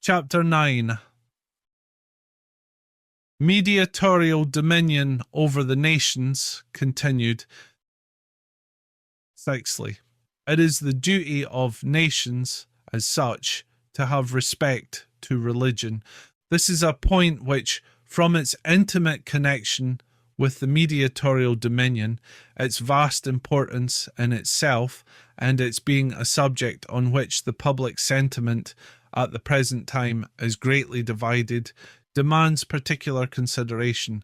Chapter 9. Mediatorial dominion over the nations continued. Sixthly, it is the duty of nations, as such, to have respect to religion. This is a point which, from its intimate connection with the mediatorial dominion, its vast importance in itself, and its being a subject on which the public sentiment at the present time is greatly divided, demands particular consideration.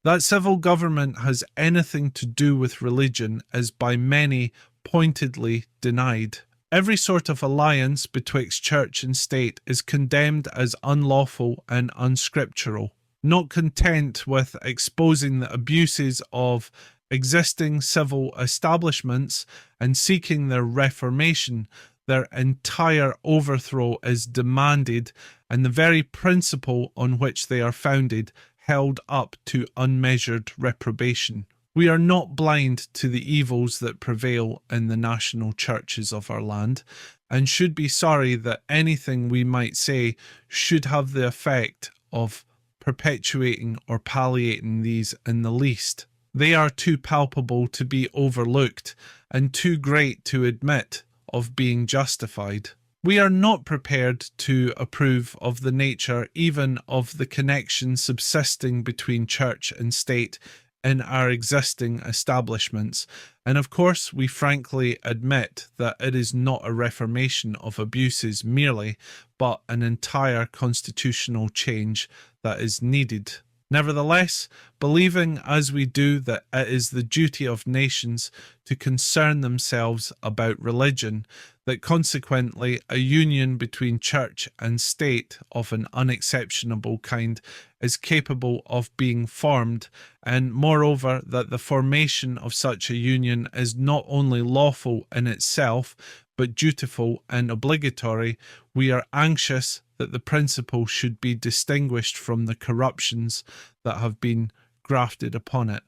That civil government has anything to do with religion is by many pointedly denied. Every sort of alliance betwixt church and state is condemned as unlawful and unscriptural. Not content with exposing the abuses of existing civil establishments and seeking their reformation, their entire overthrow is demanded, and the very principle on which they are founded held up to unmeasured reprobation. We are not blind to the evils that prevail in the national churches of our land, and should be sorry that anything we might say should have the effect of perpetuating or palliating these in the least. They are too palpable to be overlooked, and too great to admit of being justified. We are not prepared to approve of the nature even of the connection subsisting between church and state in our existing establishments, and of course we frankly admit that it is not a reformation of abuses merely, but an entire constitutional change that is needed. Nevertheless, believing as we do that it is the duty of nations to concern themselves about religion, that consequently a union between church and state of an unexceptionable kind is capable of being formed, and moreover that the formation of such a union is not only lawful in itself, but dutiful and obligatory, we are anxious that the principle should be distinguished from the corruptions that have been grafted upon it,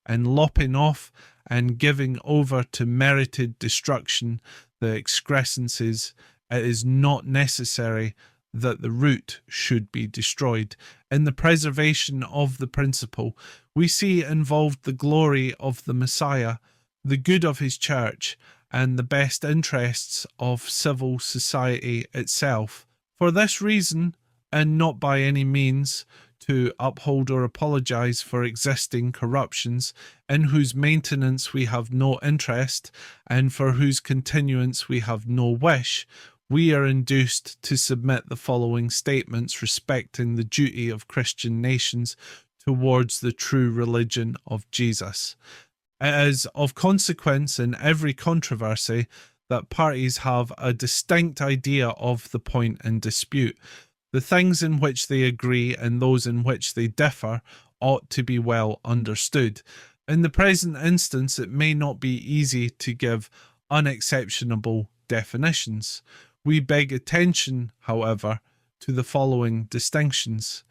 and lopping off and giving over to merited destruction the excrescences, it is not necessary that the root should be destroyed. In the preservation of the principle, we see involved the glory of the Messiah, the good of his church, and the best interests of civil society itself. For this reason, and not by any means to uphold or apologize for existing corruptions, in whose maintenance we have no interest, and for whose continuance we have no wish, we are induced to submit the following statements respecting the duty of Christian nations towards the true religion of Jesus. It is of consequence in every controversy that parties have a distinct idea of the point in dispute. The things in which they agree and those in which they differ ought to be well understood. In the present instance, it may not be easy to give unexceptionable definitions. We beg attention, however, to the following distinctions.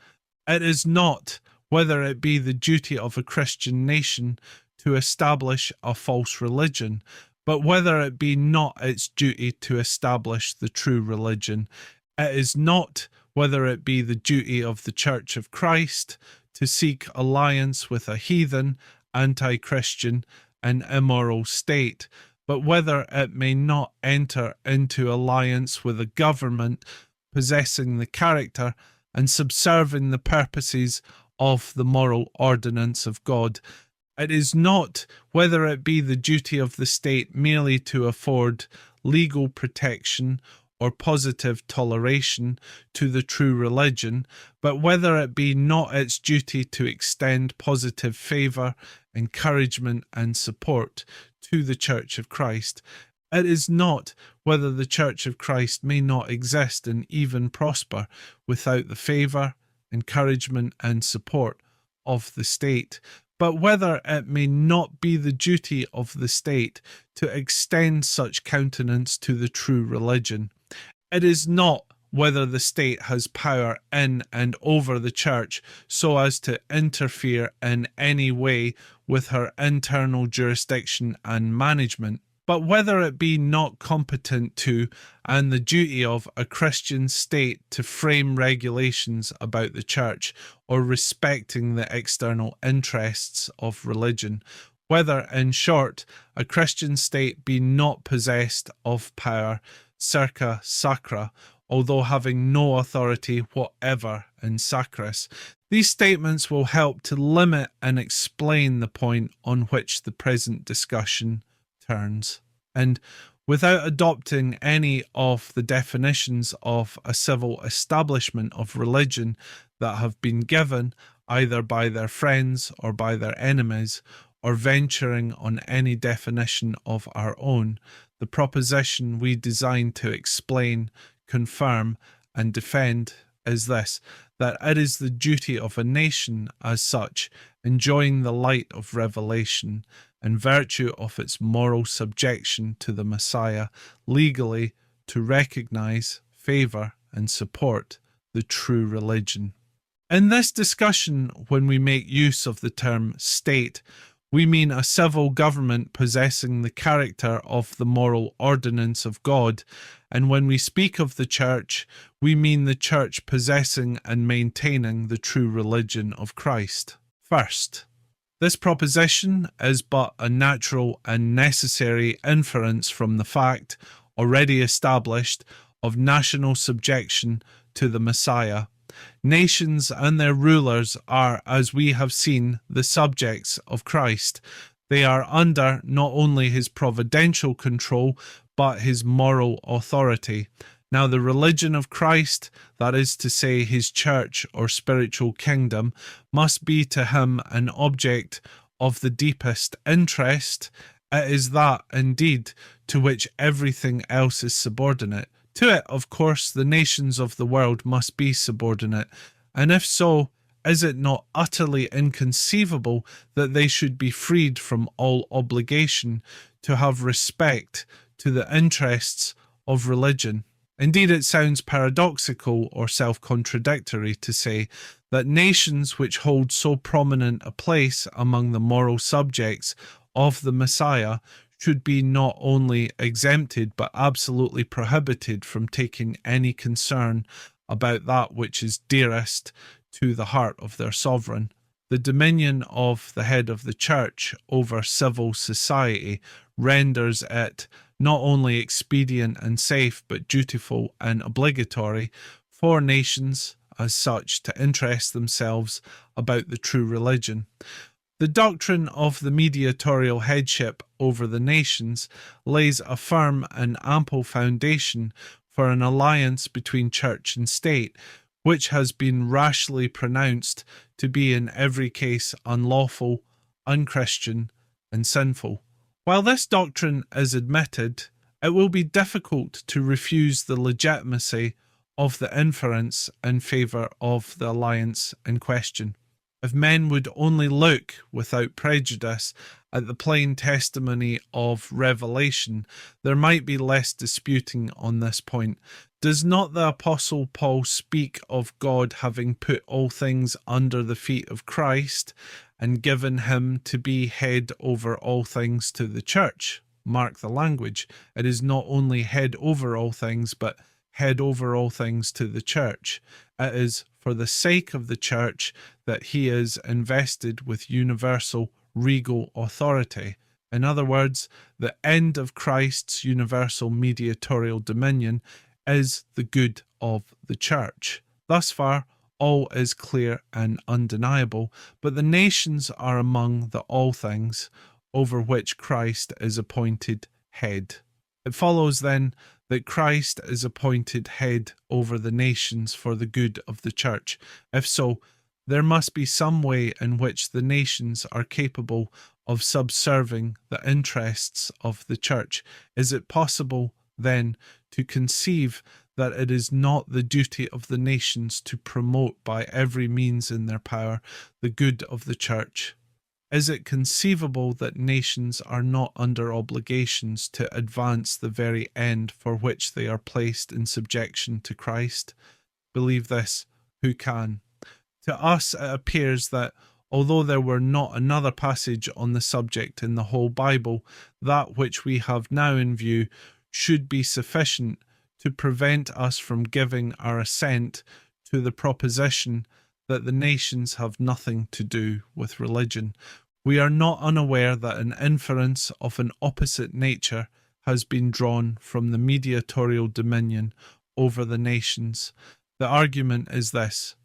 It is not whether it be the duty of a Christian nation to establish a false religion, but whether it be not its duty to establish the true religion. It is not whether it be the duty of the Church of Christ to seek alliance with a heathen, anti-Christian, and immoral state, but whether it may not enter into alliance with a government possessing the character and subserving the purposes of the moral ordinance of God. It is not whether it be the duty of the state merely to afford legal protection or positive toleration to the true religion, but whether it be not its duty to extend positive favour, encouragement and support to the Church of Christ. It is not whether the Church of Christ may not exist and even prosper without the favour, encouragement and support of the state, but whether it may not be the duty of the state to extend such countenance to the true religion. It is not whether the state has power in and over the church so as to interfere in any way with her internal jurisdiction and management, but whether it be not competent to, and the duty of, a Christian state to frame regulations about the church, or respecting the external interests of religion, whether, in short, a Christian state be not possessed of power circa sacra, although having no authority whatever in sacris. These statements will help to limit and explain the point on which the present discussion turns. And without adopting any of the definitions of a civil establishment of religion that have been given either by their friends or by their enemies, or venturing on any definition of our own, the proposition we design to explain, confirm, and defend is this: that it is the duty of a nation as such, enjoying the light of revelation, in virtue of its moral subjection to the Messiah, legally to recognize, favour, and support the true religion. In this discussion, when we make use of the term state, we mean a civil government possessing the character of the moral ordinance of God, and when we speak of the church, we mean the church possessing and maintaining the true religion of Christ. First, this proposition is but a natural and necessary inference from the fact, already established, of national subjection to the Messiah. Nations and their rulers are, as we have seen, the subjects of Christ. They are under not only his providential control, but his moral authority. Now the religion of Christ, that is to say his church or spiritual kingdom, must be to him an object of the deepest interest. It is that, indeed, to which everything else is subordinate. To it, of course, the nations of the world must be subordinate, and if so, is it not utterly inconceivable that they should be freed from all obligation to have respect to the interests of religion? Indeed, it sounds paradoxical or self-contradictory to say that nations which hold so prominent a place among the moral subjects of the Messiah should be not only exempted but absolutely prohibited from taking any concern about that which is dearest to the heart of their sovereign. The dominion of the head of the church over civil society renders it not only expedient and safe, but dutiful and obligatory for nations as such to interest themselves about the true religion. The doctrine of the mediatorial headship over the nations lays a firm and ample foundation for an alliance between church and state, which has been rashly pronounced to be in every case unlawful, unchristian, and sinful. While this doctrine is admitted, it will be difficult to refuse the legitimacy of the inference in favour of the alliance in question. If men would only look without prejudice at the plain testimony of revelation, there might be less disputing on this point. Does not the Apostle Paul speak of God having put all things under the feet of Christ and given him to be head over all things to the church? Mark the language. It is not only head over all things, but head over all things to the church. It is for the sake of the church that he is invested with universal regal authority. In other words, the end of Christ's universal mediatorial dominion is the good of the church. Thus far, all is clear and undeniable, but the nations are among the all things over which Christ is appointed head. It follows then that Christ is appointed head over the nations for the good of the church. If so, there must be some way in which the nations are capable of subserving the interests of the church. Is it possible, then, to conceive that it is not the duty of the nations to promote by every means in their power the good of the church? Is it conceivable that nations are not under obligations to advance the very end for which they are placed in subjection to Christ? Believe this, who can. To us it appears that Although there were not another passage on the subject in the whole Bible, that which we have now in view should be sufficient to prevent us from giving our assent to the proposition that the nations have nothing to do with religion. We are not unaware that an inference of an opposite nature has been drawn from the mediatorial dominion over the nations. The argument is this: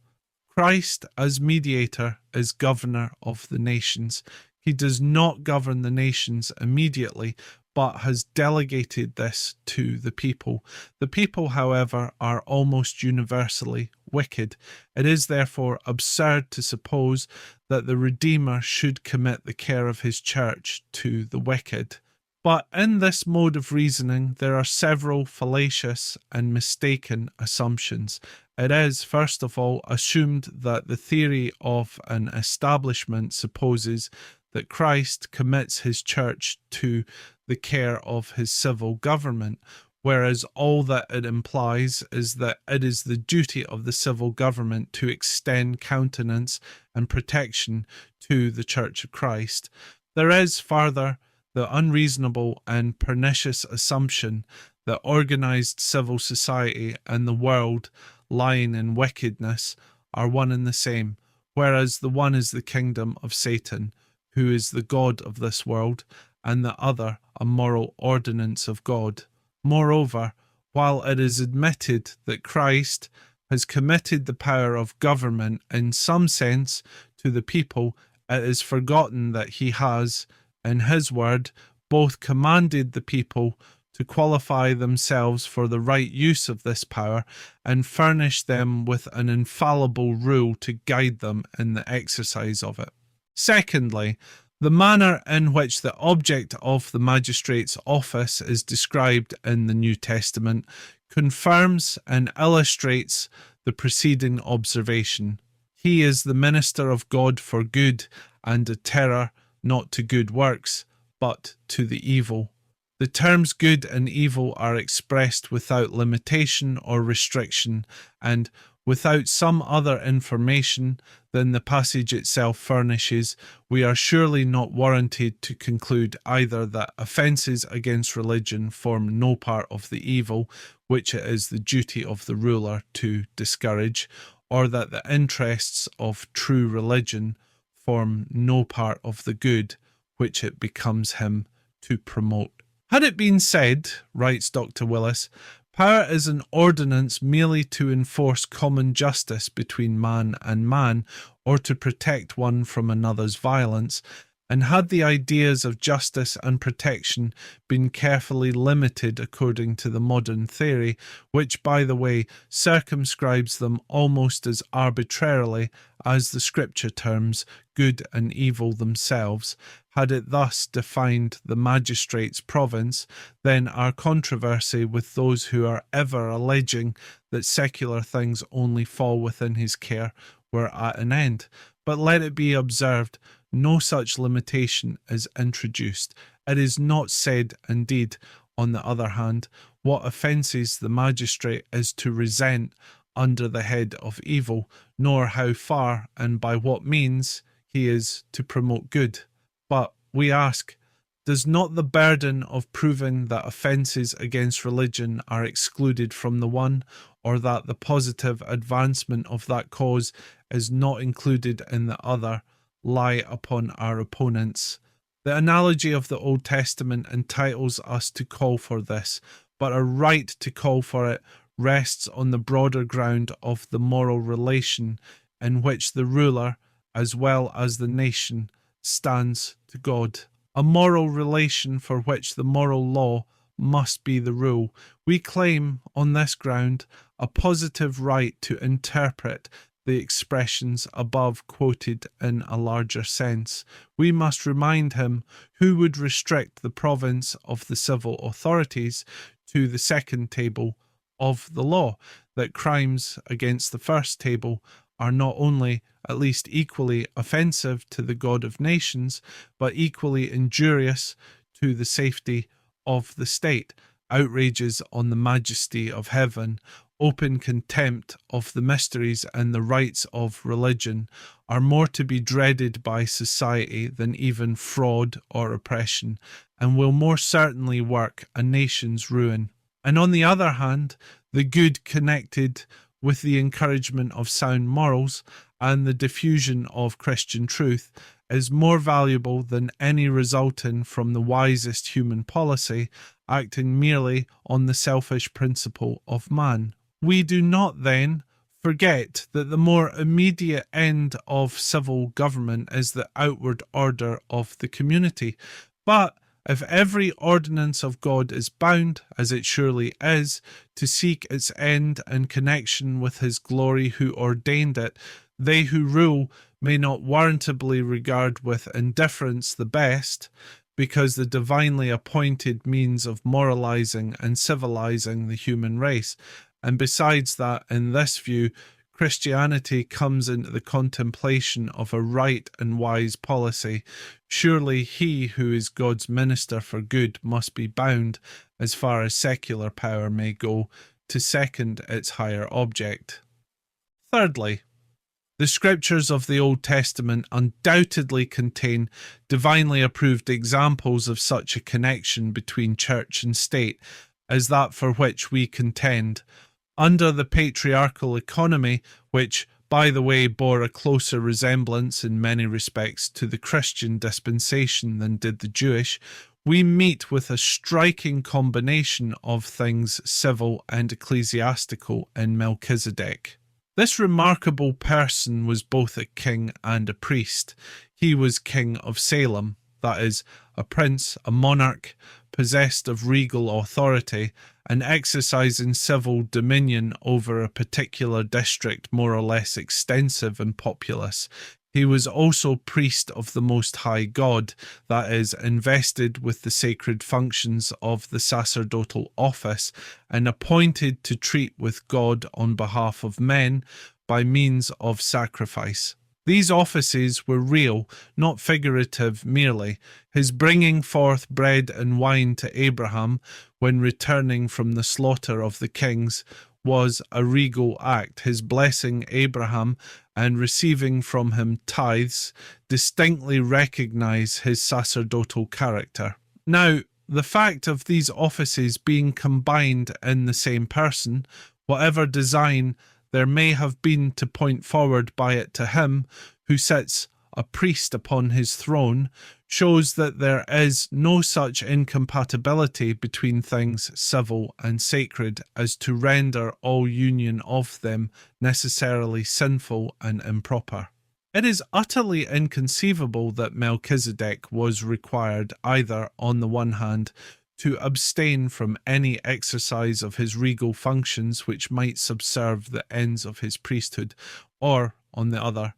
Christ, as mediator, is governor of the nations. He does not govern the nations immediately, but has delegated this to the people. The people, however, are almost universally wicked. It is therefore absurd to suppose that the Redeemer should commit the care of his church to the wicked. But in this mode of reasoning, there are several fallacious and mistaken assumptions. It is, first of all, assumed that the theory of an establishment supposes that Christ commits his church to the care of his civil government, whereas all that it implies is that it is the duty of the civil government to extend countenance and protection to the Church of Christ. There is, further, the unreasonable and pernicious assumption that organized civil society and the world lying in wickedness are one and the same, whereas the one is the kingdom of Satan, who is the god of this world, and the other a moral ordinance of God. Moreover, while it is admitted that Christ has committed the power of government in some sense to the people, it is forgotten that he has, in his word, both commanded the people to qualify themselves for the right use of this power and furnished them with an infallible rule to guide them in the exercise of it. Secondly, the manner in which the object of the magistrate's office is described in the New Testament confirms and illustrates the preceding observation. He is the minister of God for good and a terror not to good works, but to the evil. The terms good and evil are expressed without limitation or restriction, and without some other information than the passage itself furnishes, we are surely not warranted to conclude either that offences against religion form no part of the evil, which it is the duty of the ruler to discourage, or that the interests of true religion form no part of the good, which it becomes him to promote. Had it been said, writes Dr. Willis, power is an ordinance merely to enforce common justice between man and man, or to protect one from another's violence, and had the ideas of justice and protection been carefully limited according to the modern theory, which, by the way, circumscribes them almost as arbitrarily as the scripture terms good and evil themselves, had it thus defined the magistrate's province, then our controversy with those who are ever alleging that secular things only fall within his care were at an end. But let it be observed, no such limitation is introduced. It is not said, indeed, on the other hand, what offences the magistrate is to resent under the head of evil, nor how far and by what means he is to promote good. But we ask, does not the burden of proving that offences against religion are excluded from the one, or that the positive advancement of that cause is not included in the other, lie upon our opponents? The analogy of the Old Testament entitles us to call for this, but our right to call for it rests on the broader ground of the moral relation in which the ruler, as well as the nation, stands to God. A moral relation for which the moral law must be the rule. We claim, on this ground, a positive right to interpret the expressions above quoted in a larger sense. We must remind him who would restrict the province of the civil authorities to the second table of the law, that crimes against the first table are not only at least equally offensive to the God of nations, but equally injurious to the safety of the state. Outrages on the majesty of heaven open contempt of the mysteries and the rites of religion are more to be dreaded by society than even fraud or oppression, and will more certainly work a nation's ruin. And on the other hand, the good connected with the encouragement of sound morals and the diffusion of Christian truth is more valuable than any resulting from the wisest human policy acting merely on the selfish principle of man. We do not, then, forget that the more immediate end of civil government is the outward order of the community. But if every ordinance of God is bound, as it surely is, to seek its end in connection with his glory who ordained it, they who rule may not warrantably regard with indifference the best, because the divinely appointed means of moralizing and civilizing the human race. And besides that, in this view, Christianity comes into the contemplation of a right and wise policy. Surely he who is God's minister for good must be bound, as far as secular power may go, to second its higher object. Thirdly, the scriptures of the Old Testament undoubtedly contain divinely approved examples of such a connection between church and state as that for which we contend. Under the patriarchal economy, which, by the way, bore a closer resemblance in many respects to the Christian dispensation than did the Jewish, we meet with a striking combination of things civil and ecclesiastical in Melchizedek. This remarkable person was both a king and a priest. He was king of Salem, that is, a prince, a monarch, possessed of regal authority, and exercising civil dominion over a particular district more or less extensive and populous. He was also priest of the Most High God, that is, invested with the sacred functions of the sacerdotal office, and appointed to treat with God on behalf of men by means of sacrifice. These offices were real, not figurative merely. His bringing forth bread and wine to Abraham when returning from the slaughter of the kings was a regal act. His blessing Abraham and receiving from him tithes distinctly recognize his sacerdotal character. Now, the fact of these offices being combined in the same person, whatever design there may have been to point forward by it to him who sits a priest upon his throne, shows that there is no such incompatibility between things civil and sacred as to render all union of them necessarily sinful and improper. It is utterly inconceivable that Melchizedek was required either, on the one hand, to abstain from any exercise of his regal functions which might subserve the ends of his priesthood, or, on the other,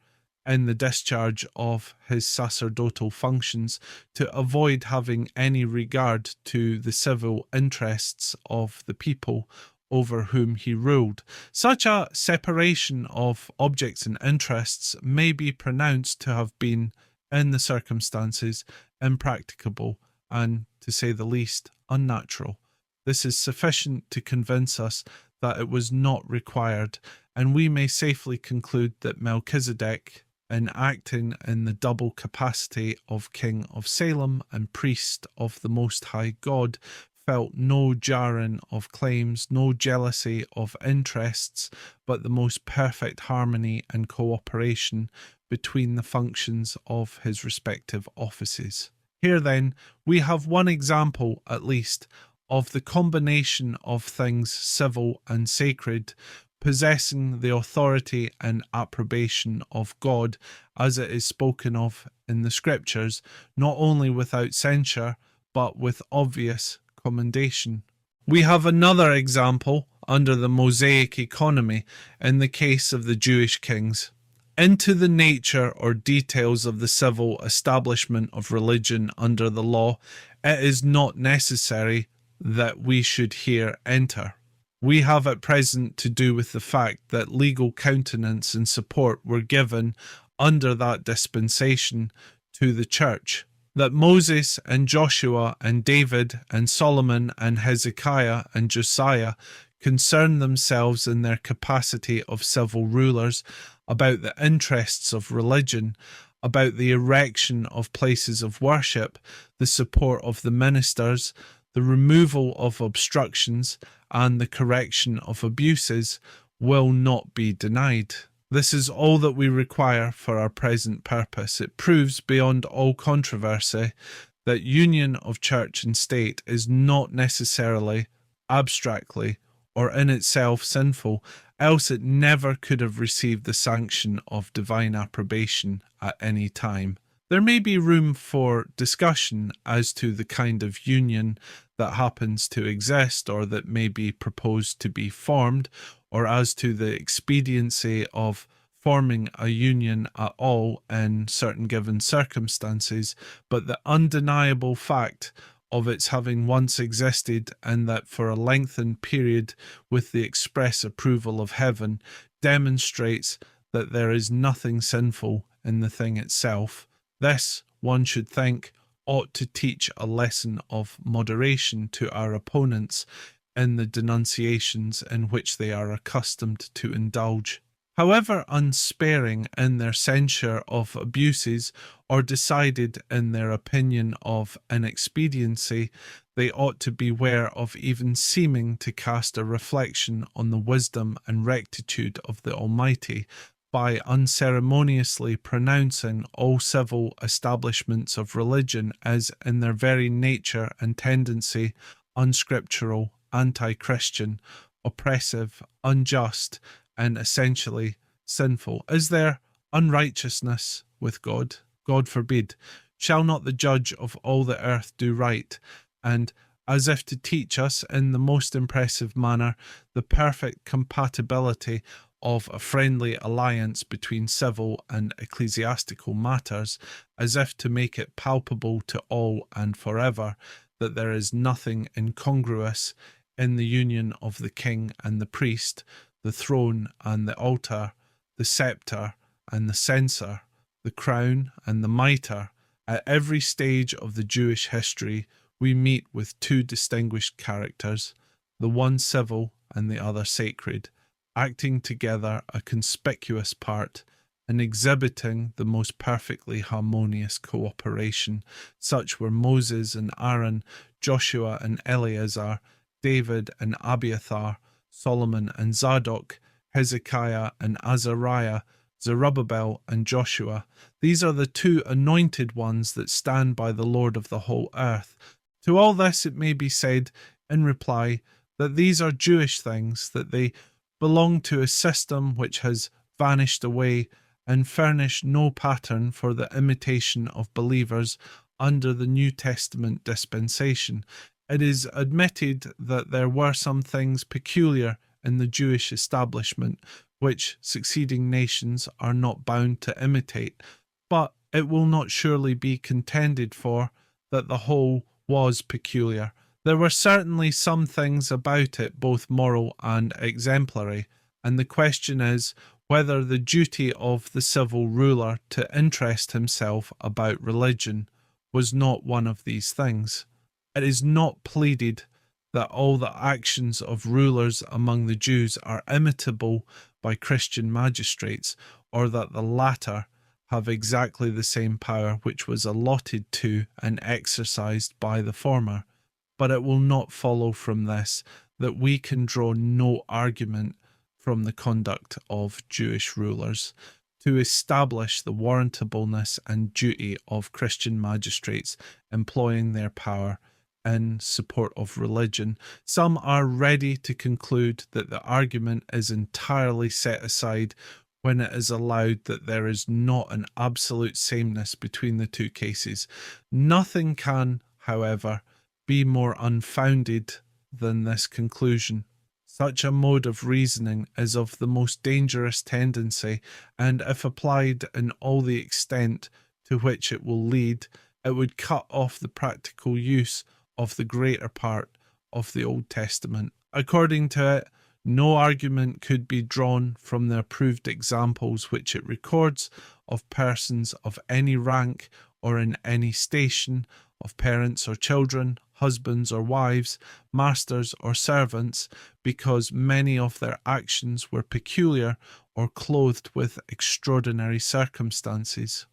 in the discharge of his sacerdotal functions, to avoid having any regard to the civil interests of the people over whom he ruled. Such a separation of objects and interests may be pronounced to have been, in the circumstances, impracticable and, to say the least, unnatural. This is sufficient to convince us that it was not required, and we may safely conclude that Melchizedek, in acting in the double capacity of King of Salem and priest of the Most High God, felt no jarring of claims, no jealousy of interests, but the most perfect harmony and cooperation between the functions of his respective offices. Here, then, we have one example, at least, of the combination of things civil and sacred, possessing the authority and approbation of God, as it is spoken of in the Scriptures, not only without censure, but with obvious commendation. We have another example under the Mosaic economy in the case of the Jewish kings. Into the nature or details of the civil establishment of religion under the law, it is not necessary that we should here enter. We have at present to do with the fact that legal countenance and support were given under that dispensation to the church, that Moses and Joshua and David and Solomon and Hezekiah and Josiah concern themselves in their capacity of civil rulers about the interests of religion, about the erection of places of worship, the support of the ministers, the removal of obstructions, and the correction of abuses, will not be denied. This is all that we require for our present purpose. It proves beyond all controversy that union of church and state is not necessarily, abstractly, or in itself sinful, else it never could have received the sanction of divine approbation at any time. There may be room for discussion as to the kind of union that happens to exist or that may be proposed to be formed, or as to the expediency of forming a union at all in certain given circumstances, but the undeniable fact of its having once existed, and that for a lengthened period with the express approval of heaven, demonstrates that there is nothing sinful in the thing itself. This, one should think, ought to teach a lesson of moderation to our opponents in the denunciations in which they are accustomed to indulge. However unsparing in their censure of abuses, or decided in their opinion of inexpediency, they ought to beware of even seeming to cast a reflection on the wisdom and rectitude of the Almighty, by unceremoniously pronouncing all civil establishments of religion as in their very nature and tendency unscriptural, anti-Christian, oppressive, unjust, and essentially sinful. Is there unrighteousness with God? God forbid. Shall not the judge of all the earth do right? And as if to teach us in the most impressive manner the perfect compatibility of a friendly alliance between civil and ecclesiastical matters, as if to make it palpable to all and forever that there is nothing incongruous in the union of the king and the priest, the throne and the altar, the scepter and the censer, the crown and the mitre. At every stage of the Jewish history we meet with two distinguished characters, the one civil and the other sacred, acting together a conspicuous part and exhibiting the most perfectly harmonious cooperation. Such were Moses and Aaron, Joshua and Eleazar, David and Abiathar, Solomon and Zadok, Hezekiah and Azariah, Zerubbabel and Joshua. These are the two anointed ones that stand by the Lord of the whole earth. To all this it may be said in reply that these are Jewish things, that they belong to a system which has vanished away and furnish no pattern for the imitation of believers under the New Testament dispensation. It is admitted that there were some things peculiar in the Jewish establishment which succeeding nations are not bound to imitate, but it will not surely be contended for that the whole was peculiar. There were certainly some things about it both moral and exemplary, and the question is whether the duty of the civil ruler to interest himself about religion was not one of these things. It is not pleaded that all the actions of rulers among the Jews are imitable by Christian magistrates, or that the latter have exactly the same power which was allotted to and exercised by the former. But it will not follow from this that we can draw no argument from the conduct of Jewish rulers to establish the warrantableness and duty of Christian magistrates employing their power in support of religion. Some are ready to conclude that the argument is entirely set aside when it is allowed that there is not an absolute sameness between the two cases. Nothing can, however, be more unfounded than this conclusion. Such a mode of reasoning is of the most dangerous tendency, and if applied in all the extent to which it will lead, it would cut off the practical use of the greater part of the Old Testament. According to it, no argument could be drawn from the approved examples which it records of persons of any rank or in any station, of parents or children, husbands or wives, masters or servants, because many of their actions were peculiar or clothed with extraordinary circumstances.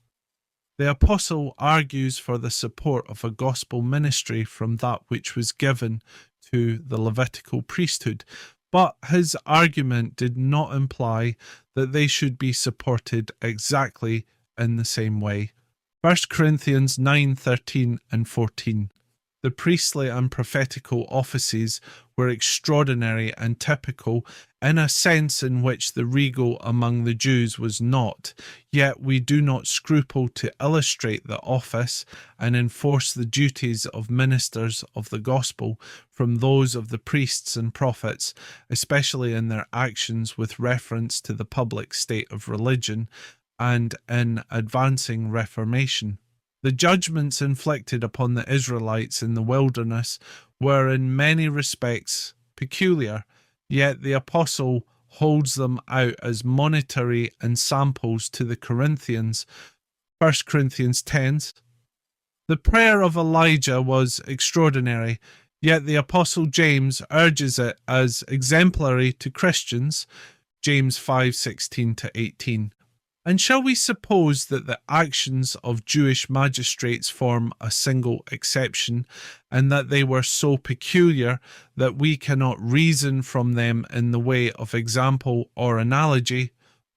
The apostle argues for the support of a gospel ministry from that which was given to the Levitical priesthood, but his argument did not imply that they should be supported exactly in the same way. 1 Corinthians 9:13 and 14. The priestly and prophetical offices were extraordinary and typical in a sense in which the regal among the Jews was not, yet we do not scruple to illustrate the office and enforce the duties of ministers of the gospel from those of the priests and prophets, especially in their actions with reference to the public state of religion and in advancing reformation. The judgments inflicted upon the Israelites in the wilderness were in many respects peculiar, yet the apostle holds them out as monetary and samples to the Corinthians. 1 Corinthians 10. The prayer of Elijah was extraordinary, yet the apostle James urges it as exemplary to Christians. James 5:16-18. And shall we suppose that the actions of Jewish magistrates form a single exception, and that they were so peculiar that we cannot reason from them in the way of example or analogy?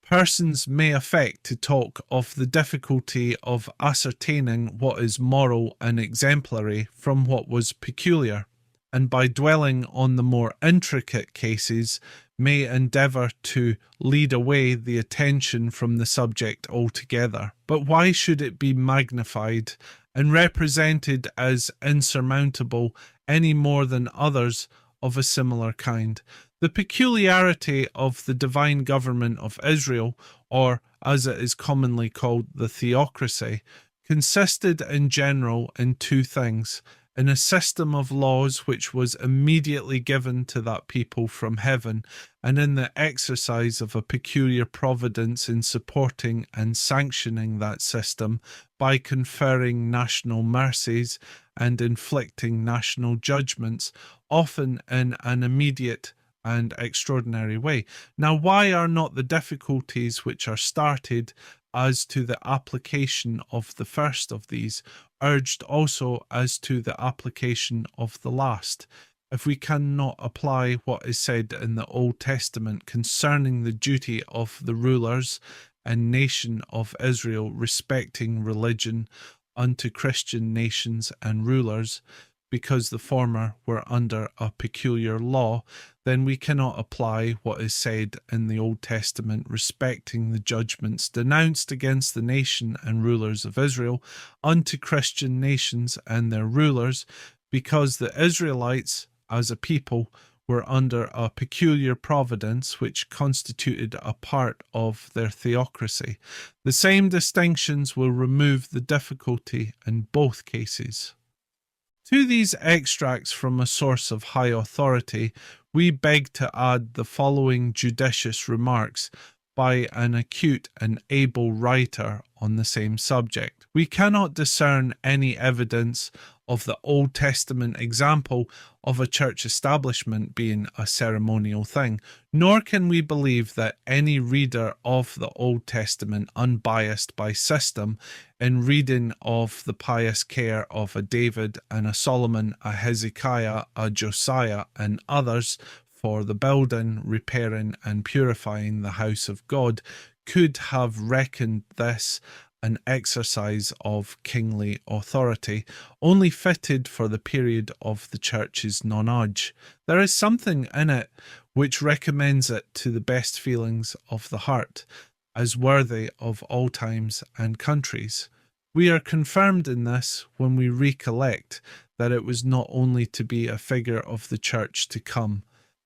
Persons may affect to talk of the difficulty of ascertaining what is moral and exemplary from what was peculiar, and by dwelling on the more intricate cases, may endeavour to lead away the attention from the subject altogether. But why should it be magnified and represented as insurmountable any more than others of a similar kind? The peculiarity of the divine government of Israel, or as it is commonly called, the theocracy, consisted in general in two things: in a system of laws which was immediately given to that people from heaven, and in the exercise of a peculiar providence in supporting and sanctioning that system by conferring national mercies and inflicting national judgments, often in an immediate and extraordinary way. Now, why are not the difficulties which are started as to the application of the first of these urged also as to the application of the last? If we cannot apply what is said in the Old Testament concerning the duty of the rulers and nation of Israel respecting religion unto Christian nations and rulers, because the former were under a peculiar law, then we cannot apply what is said in the Old Testament respecting the judgments denounced against the nation and rulers of Israel unto Christian nations and their rulers, because the Israelites as a people were under a peculiar providence which constituted a part of their theocracy. The same distinctions will remove the difficulty in both cases. To these extracts from a source of high authority, we beg to add the following judicious remarks by an acute and able writer on the same subject. We cannot discern any evidence of the Old Testament example of a church establishment being a ceremonial thing, nor can we believe that any reader of the Old Testament, unbiased by system, in reading of the pious care of a David and a Solomon, a Hezekiah, a Josiah, and others for the building, repairing, and purifying the house of God, could have reckoned this an exercise of kingly authority, only fitted for the period of the church's nonage. There is something in it which recommends it to the best feelings of the heart, as worthy of all times and countries. We are confirmed in this when we recollect that it was not only to be a figure of the church to come,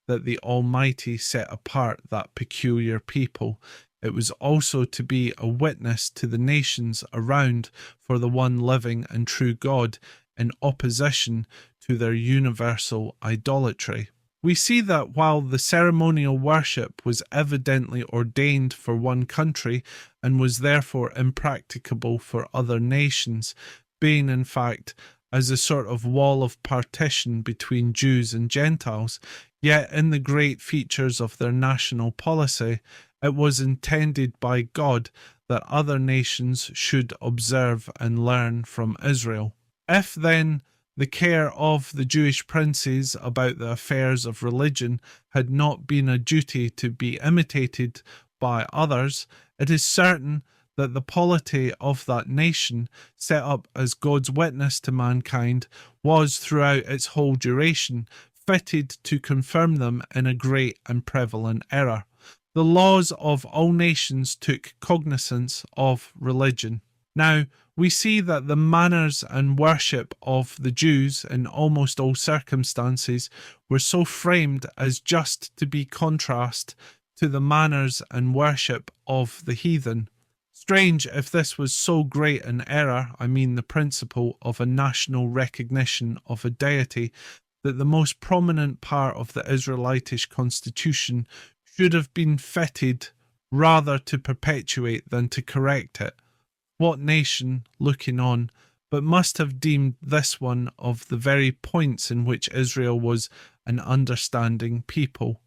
that the Almighty set apart that peculiar people. It was also to be a witness to the nations around for the one living and true God in opposition to their universal idolatry. We see that while the ceremonial worship was evidently ordained for one country and was therefore impracticable for other nations, being in fact as a sort of wall of partition between Jews and Gentiles, yet in the great features of their national policy, it was intended by God that other nations should observe and learn from Israel. If then the care of the Jewish princes about the affairs of religion had not been a duty to be imitated by others, it is certain that the polity of that nation, set up as God's witness to mankind, was throughout its whole duration fitted to confirm them in a great and prevalent error. The laws of all nations took cognizance of religion. Now, we see that the manners and worship of the Jews in almost all circumstances were so framed as just to be contrast to the manners and worship of the heathen. Strange if this was so great an error, I mean the principle of a national recognition of a deity, that the most prominent part of the Israelitish constitution should have been fitted rather to perpetuate than to correct it. What nation, looking on, but must have deemed this one of the very points in which Israel was an understanding people?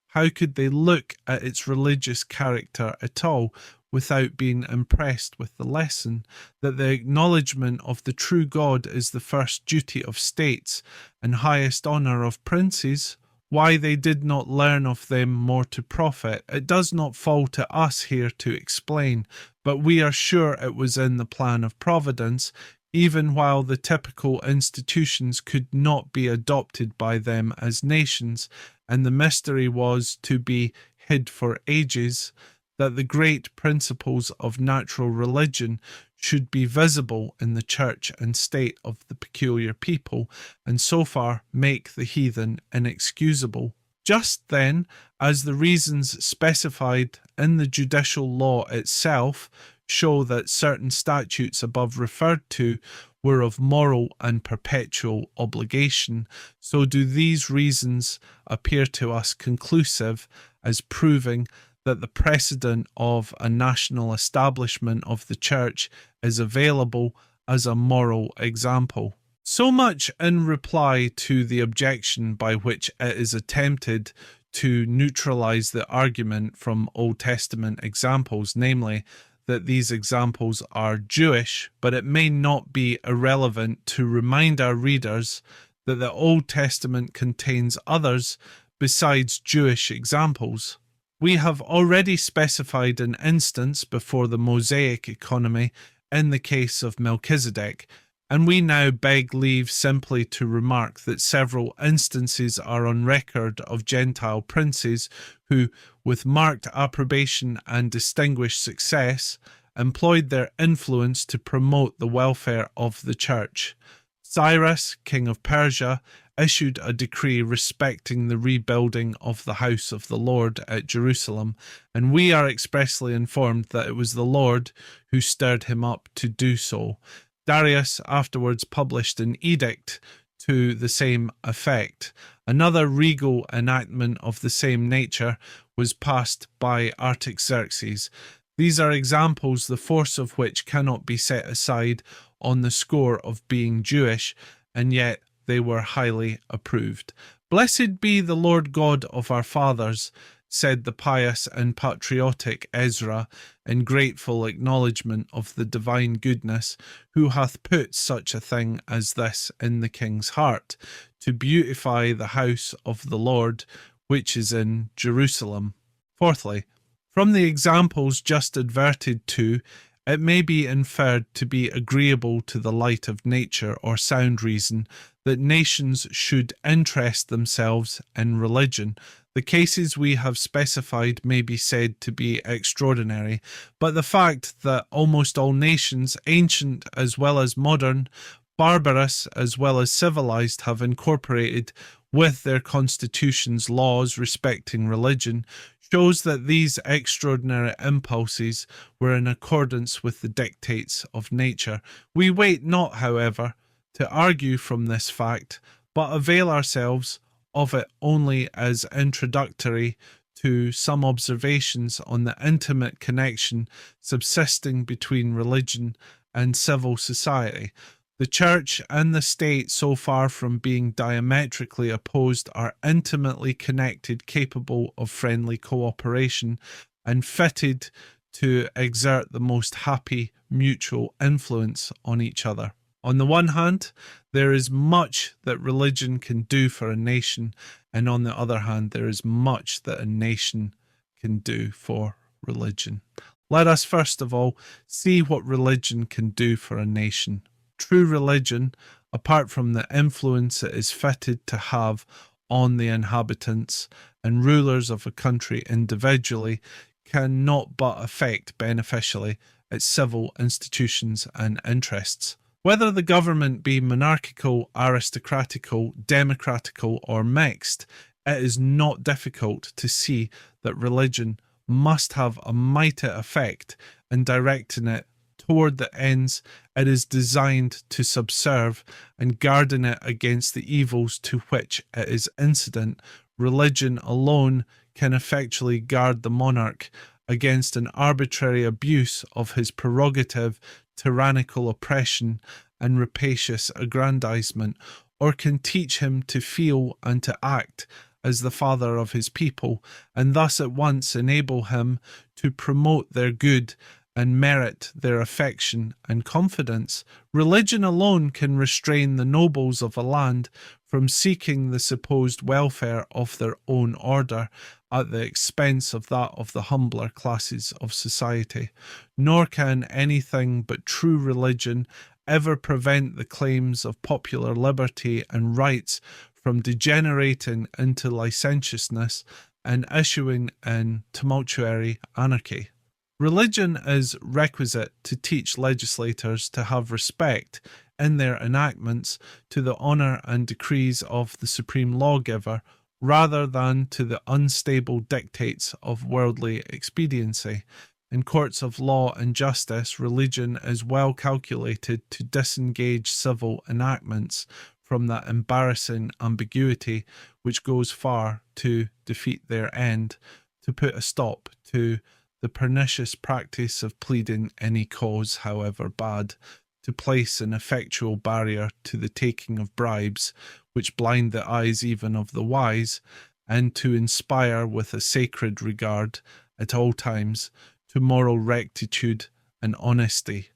How could they look at its religious character at all without being impressed with the lesson that the acknowledgement of the true God is the first duty of states and highest honour of princes? Why they did not learn of them more to profit, it does not fall to us here to explain, but we are sure it was in the plan of providence, even while the typical institutions could not be adopted by them as nations, and the mystery was to be hid for ages, that the great principles of natural religion should be visible in the church and state of the peculiar people, and so far make the heathen inexcusable. Just then, as the reasons specified in the judicial law itself show that certain statutes above referred to were of moral and perpetual obligation, so do these reasons appear to us conclusive as proving that the precedent of a national establishment of the church is available as a moral example. So much in reply to the objection by which it is attempted to neutralize the argument from Old Testament examples, namely, that these examples are Jewish, but it may not be irrelevant to remind our readers that the Old Testament contains others besides Jewish examples. We have already specified an instance before the Mosaic economy in the case of Melchizedek, and we now beg leave simply to remark that several instances are on record of Gentile princes who, with marked approbation and distinguished success, employed their influence to promote the welfare of the church. Cyrus, king of Persia, issued a decree respecting the rebuilding of the house of the Lord at Jerusalem, and we are expressly informed that it was the Lord who stirred him up to do so. Darius afterwards published an edict to the same effect. Another regal enactment of the same nature was passed by Artaxerxes. These are examples the force of which cannot be set aside on the score of being Jewish, and yet they were highly approved. Blessed be the Lord God of our fathers, said the pious and patriotic Ezra, in grateful acknowledgment of the divine goodness, who hath put such a thing as this in the king's heart, to beautify the house of the Lord, which is in Jerusalem. Fourthly, from the examples just adverted to, it may be inferred to be agreeable to the light of nature or sound reason that nations should interest themselves in religion. The cases we have specified may be said to be extraordinary, but the fact that almost all nations, ancient as well as modern, barbarous as well as civilized, have incorporated with their constitutions laws respecting religion shows that these extraordinary impulses were in accordance with the dictates of nature. We wait not, however, to argue from this fact, but avail ourselves of it only as introductory to some observations on the intimate connection subsisting between religion and civil society. The church and the state, so far from being diametrically opposed, are intimately connected, capable of friendly cooperation, and fitted to exert the most happy mutual influence on each other. On the one hand, there is much that religion can do for a nation, and on the other hand, there is much that a nation can do for religion. Let us first of all see what religion can do for a nation. True religion, apart from the influence it is fitted to have on the inhabitants and rulers of a country individually, cannot but affect beneficially its civil institutions and interests. Whether the government be monarchical, aristocratical, democratical, or mixed, it is not difficult to see that religion must have a mighty effect in directing it toward the ends it is designed to subserve and guarding it against the evils to which it is incident. Religion alone can effectually guard the monarch against an arbitrary abuse of his prerogative, tyrannical oppression, and rapacious aggrandizement, or can teach him to feel and to act as the father of his people, and thus at once enable him to promote their good and merit their affection and confidence. Religion alone can restrain the nobles of a land from seeking the supposed welfare of their own order at the expense of that of the humbler classes of society. Nor can anything but true religion ever prevent the claims of popular liberty and rights from degenerating into licentiousness and issuing in tumultuary anarchy. Religion is requisite to teach legislators to have respect in their enactments to the honour and decrees of the supreme lawgiver, rather than to the unstable dictates of worldly expediency. In courts of law and justice, religion is well calculated to disengage civil enactments from that embarrassing ambiguity which goes far to defeat their end, to put a stop to the pernicious practice of pleading any cause, however bad, to place an effectual barrier to the taking of bribes, which blind the eyes even of the wise, and to inspire with a sacred regard, at all times, to moral rectitude and honesty.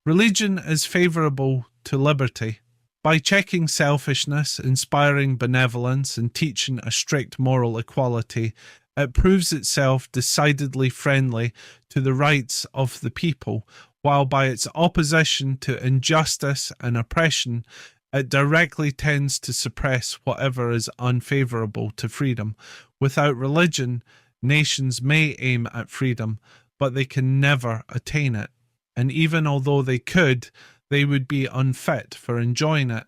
Religion is favourable to liberty. By checking selfishness, inspiring benevolence, and teaching a strict moral equality, it proves itself decidedly friendly to the rights of the people, while by its opposition to injustice and oppression, it directly tends to suppress whatever is unfavourable to freedom. Without religion, nations may aim at freedom, but they can never attain it. And even although they could, they would be unfit for enjoying it.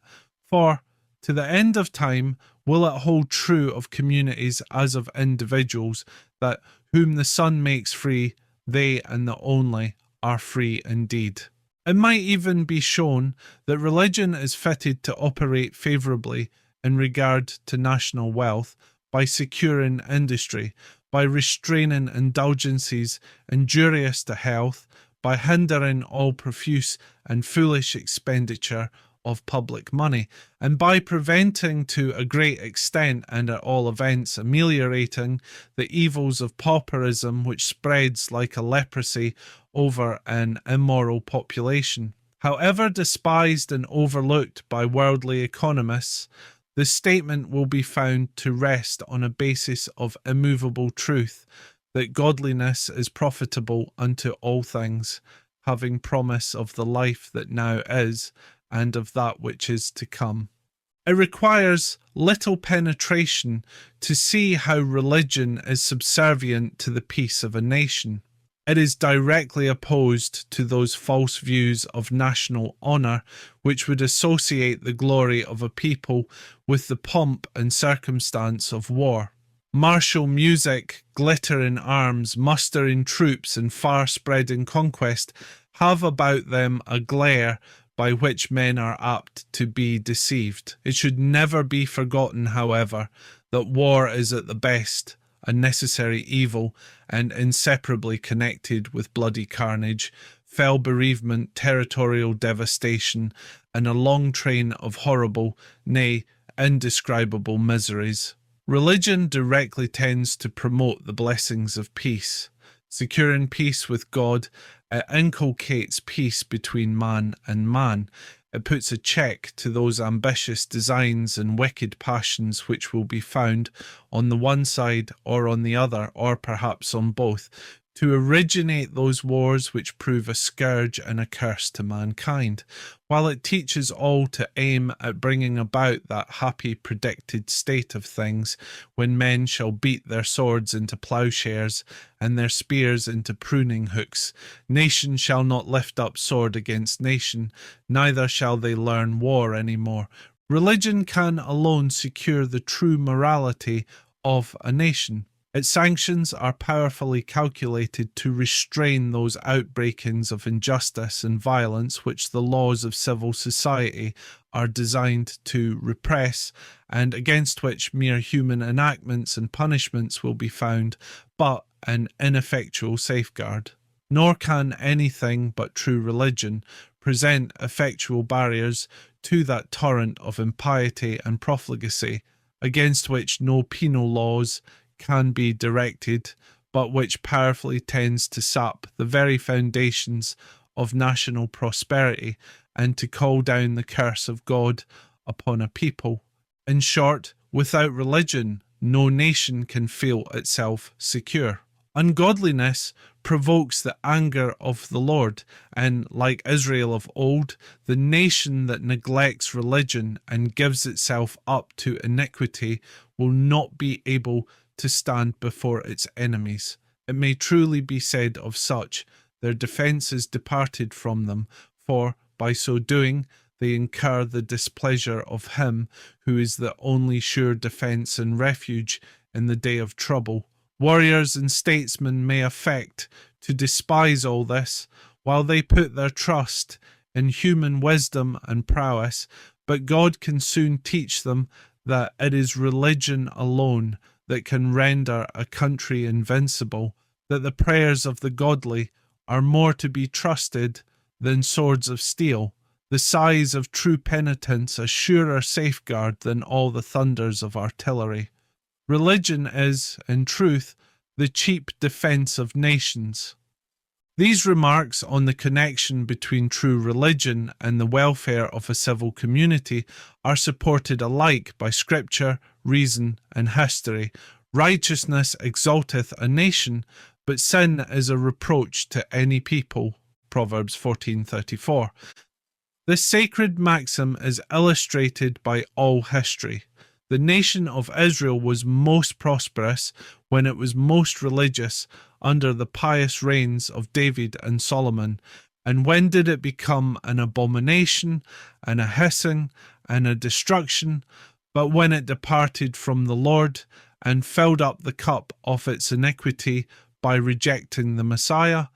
For, to the end of time, will it hold true of communities as of individuals, that whom the Son makes free, they and the only are free indeed. It might even be shown that religion is fitted to operate favourably in regard to national wealth by securing industry, by restraining indulgences injurious to health, by hindering all profuse and foolish expenditure of public money, and by preventing to a great extent, and at all events ameliorating, the evils of pauperism which spreads like a leprosy over an immoral population. However despised and overlooked by worldly economists, the statement will be found to rest on a basis of immovable truth, that godliness is profitable unto all things, having promise of the life that now is, and of that which is to come. It requires little penetration to see how religion is subservient to the peace of a nation. It is directly opposed to those false views of national honour which would associate the glory of a people with the pomp and circumstance of war. Martial music, glittering arms, mustering troops, and far-spreading conquest have about them a glare by which men are apt to be deceived. It should never be forgotten, however, that war is at the best a necessary evil and inseparably connected with bloody carnage, fell bereavement, territorial devastation, and a long train of horrible, nay, indescribable miseries. Religion directly tends to promote the blessings of peace. Securing peace with God, it inculcates peace between man and man. It puts a check to those ambitious designs and wicked passions which will be found on the one side or on the other, or perhaps on both, to originate those wars which prove a scourge and a curse to mankind, while it teaches all to aim at bringing about that happy predicted state of things when men shall beat their swords into plowshares and their spears into pruning hooks. Nation shall not lift up sword against nation, neither shall they learn war any more. Religion can alone secure the true morality of a nation. Its sanctions are powerfully calculated to restrain those outbreakings of injustice and violence which the laws of civil society are designed to repress, and against which mere human enactments and punishments will be found but an ineffectual safeguard. Nor can anything but true religion present effectual barriers to that torrent of impiety and profligacy, against which no penal laws can be directed, but which powerfully tends to sap the very foundations of national prosperity and to call down the curse of God upon a people. In short, without religion, no nation can feel itself secure. Ungodliness provokes the anger of the Lord, and like Israel of old, the nation that neglects religion and gives itself up to iniquity will not be able to stand before its enemies. It may truly be said of such, their defence is departed from them, for by so doing they incur the displeasure of him who is the only sure defence and refuge in the day of trouble. Warriors and statesmen may affect to despise all this, while they put their trust in human wisdom and prowess, but God can soon teach them that it is religion alone that can render a country invincible, that the prayers of the godly are more to be trusted than swords of steel, the sighs of true penitence a surer safeguard than all the thunders of artillery. Religion is, in truth, the cheap defence of nations. These remarks on the connection between true religion and the welfare of a civil community are supported alike by Scripture, reason, and history. Righteousness exalteth a nation, but sin is a reproach to any people. Proverbs 14:34. This sacred maxim is illustrated by all history. The nation of Israel was most prosperous when it was most religious under the pious reigns of David and Solomon. And when did it become an abomination and a hissing and a destruction? But when it departed from the Lord and filled up the cup of its iniquity by rejecting the Messiah.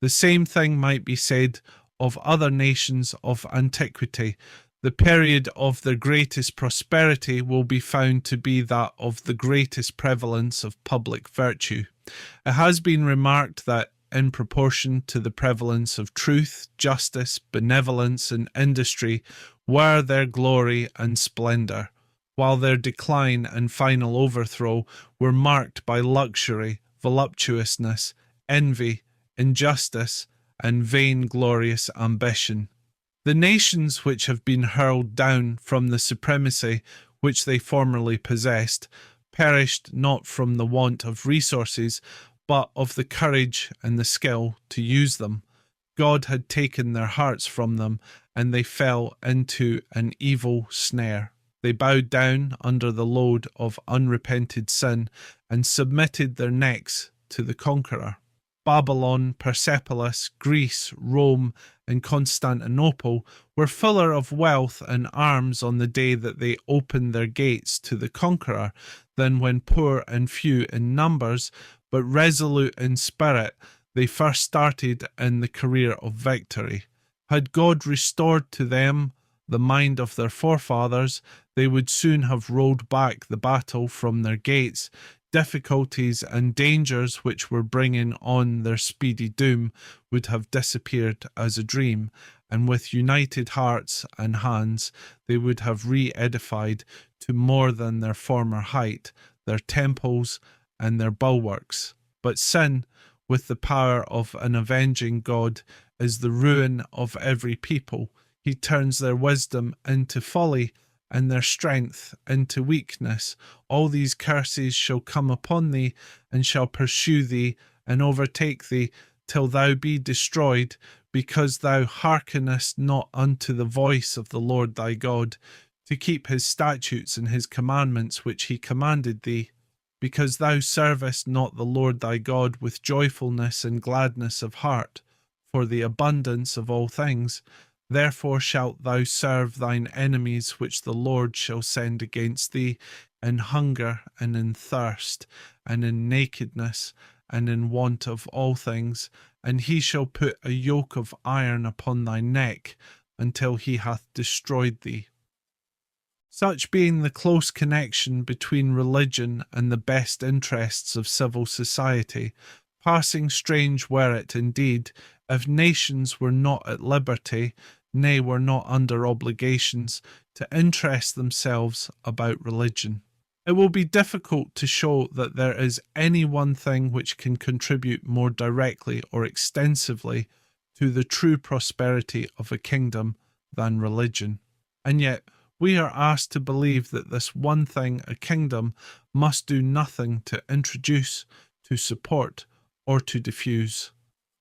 The same thing might be said of other nations of antiquity. The period of their greatest prosperity will be found to be that of the greatest prevalence of public virtue. It has been remarked that in proportion to the prevalence of truth, justice, benevolence, and industry were their glory and splendour, while their decline and final overthrow were marked by luxury, voluptuousness, envy, injustice, and vainglorious ambition. The nations which have been hurled down from the supremacy which they formerly possessed perished not from the want of resources, but of the courage and the skill to use them. God had taken their hearts from them, and they fell into an evil snare. They bowed down under the load of unrepented sin and submitted their necks to the conqueror. Babylon, Persepolis, Greece, Rome, and Constantinople were fuller of wealth and arms on the day that they opened their gates to the conqueror than when poor and few in numbers, but resolute in spirit, they first started in the career of victory. Had God restored to them the mind of their forefathers, they would soon have rolled back the battle from their gates, difficulties and dangers which were bringing on their speedy doom would have disappeared as a dream, and with united hearts and hands they would have re-edified to more than their former height their temples and their bulwarks. But sin, with the power of an avenging God, is the ruin of every people. He turns their wisdom into folly, and their strength into weakness. All these curses shall come upon thee, and shall pursue thee, and overtake thee, till thou be destroyed, because thou hearkenest not unto the voice of the Lord thy God, to keep his statutes and his commandments which he commanded thee. Because thou servest not the Lord thy God with joyfulness and gladness of heart, for the abundance of all things. Therefore shalt thou serve thine enemies which the Lord shall send against thee, in hunger and in thirst, and in nakedness, and in want of all things, and he shall put a yoke of iron upon thy neck, until he hath destroyed thee. Such being the close connection between religion and the best interests of civil society, passing strange were it indeed if nations were not at liberty, nay, were not under obligations, to interest themselves about religion. It will be difficult to show that there is any one thing which can contribute more directly or extensively to the true prosperity of a kingdom than religion. And yet, we are asked to believe that this one thing a kingdom must do nothing to introduce, to support, or to diffuse.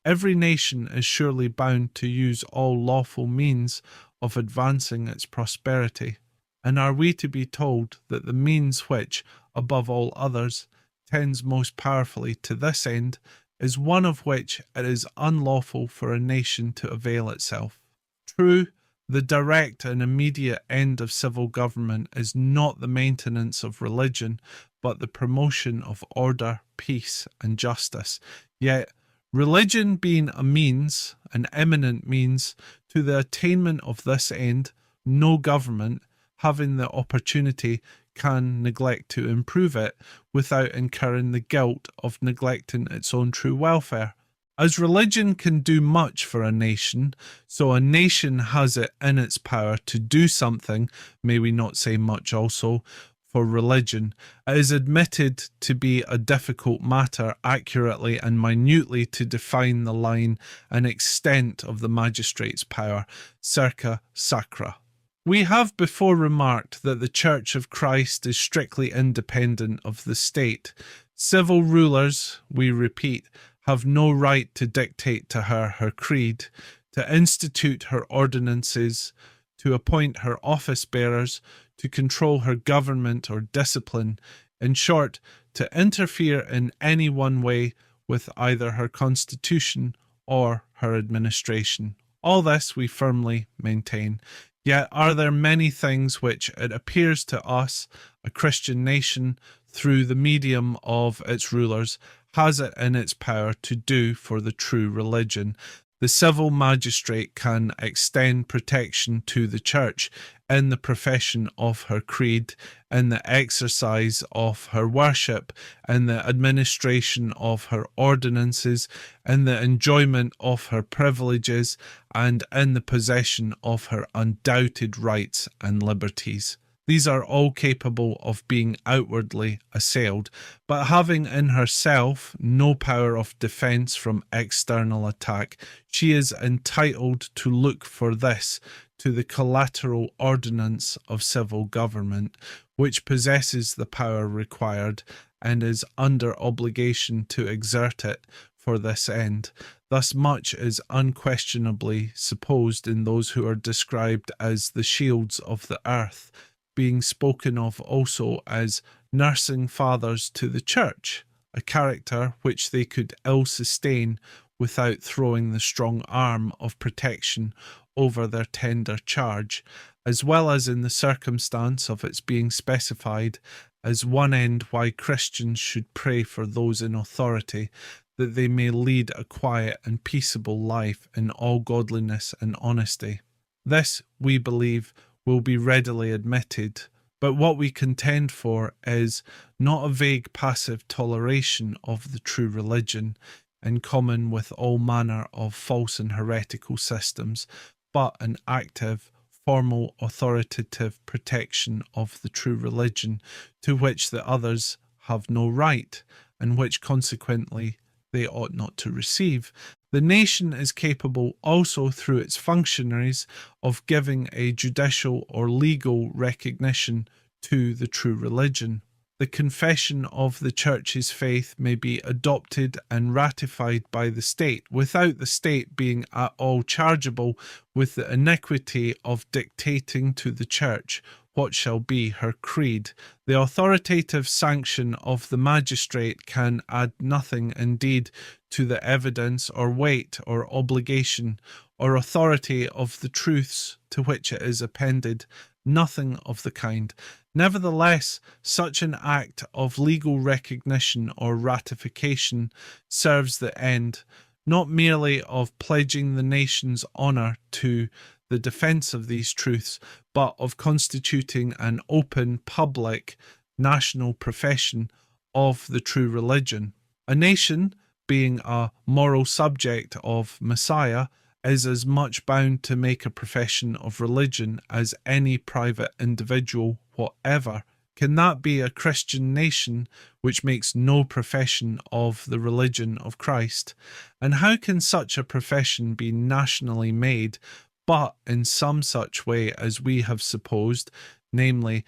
Every nation is surely bound to use all lawful means of advancing its prosperity. And are we to be told that the means which, above all others, tends most powerfully to this end, is one of which it is unlawful for a nation to avail itself? True, the direct and immediate end of civil government is not the maintenance of religion, but the promotion of order, peace, and justice. Yet, religion being a means, an eminent means, to the attainment of this end, no government, having the opportunity, can neglect to improve it without incurring the guilt of neglecting its own true welfare. As religion can do much for a nation, so a nation has it in its power to do something, may we not say much also, for religion. It is admitted to be a difficult matter accurately and minutely to define the line and extent of the magistrate's power, circa sacra. We have before remarked that the Church of Christ is strictly independent of the state. Civil rulers, we repeat, have no right to dictate to her her creed, to institute her ordinances, to appoint her office-bearers, to control her government or discipline, in short, to interfere in any one way with either her constitution or her administration. All this we firmly maintain. Yet are there many things which it appears to us, a Christian nation, through the medium of its rulers, has it in its power to do for the true religion. The civil magistrate can extend protection to the Church in the profession of her creed, in the exercise of her worship, in the administration of her ordinances, in the enjoyment of her privileges, and in the possession of her undoubted rights and liberties. These are all capable of being outwardly assailed, but having in herself no power of defence from external attack, she is entitled to look for this to the collateral ordinance of civil government, which possesses the power required, and is under obligation to exert it for this end. Thus much is unquestionably supposed in those who are described as the shields of the earth, being spoken of also as nursing fathers to the Church, a character which they could ill sustain without throwing the strong arm of protection over their tender charge, as well as in the circumstance of its being specified as one end why Christians should pray for those in authority, that they may lead a quiet and peaceable life in all godliness and honesty. This, we believe, will be readily admitted, But what we contend for is not a vague passive toleration of the true religion in common with all manner of false and heretical systems, but an active, formal, authoritative protection of the true religion to which the others have no right, and which consequently they ought not to receive. The nation is capable also through its functionaries of giving a judicial or legal recognition to the true religion. The confession of the Church's faith may be adopted and ratified by the state, without the state being at all chargeable with the iniquity of dictating to the Church what shall be her creed. The authoritative sanction of the magistrate can add nothing indeed to the evidence or weight or obligation or authority of the truths to which it is appended, nothing of the kind. Nevertheless, such an act of legal recognition or ratification serves the end, not merely of pledging the nation's honour to the defence of these truths, but of constituting an open, public, national profession of the true religion. A nation, being a moral subject of Messiah, is as much bound to make a profession of religion as any private individual whatever. Can that be a Christian nation which makes no profession of the religion of Christ? And how can such a profession be nationally made, but in some such way as we have supposed, namely,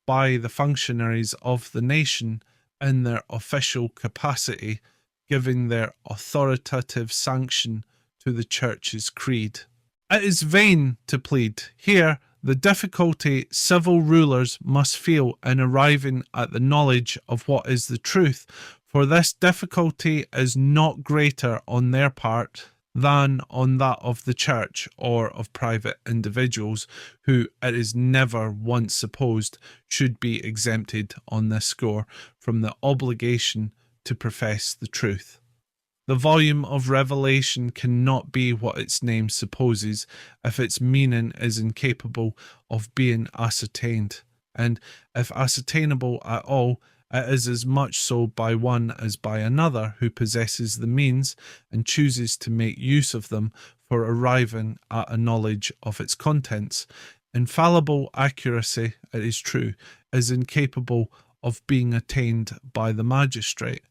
by the functionaries of the nation in their official capacity, giving their authoritative sanction to the Church's creed? It is vain to plead. Here, the difficulty civil rulers must feel in arriving at the knowledge of what is the truth, for this difficulty is not greater on their part than on that of the Church or of private individuals, who it is never once supposed should be exempted on this score from the obligation to profess the truth. The volume of revelation cannot be what its name supposes if its meaning is incapable of being ascertained, and if ascertainable at all, it is as much so by one as by another who possesses the means and chooses to make use of them for arriving at a knowledge of its contents. Infallible accuracy, it is true, is incapable of being attained by the magistrate.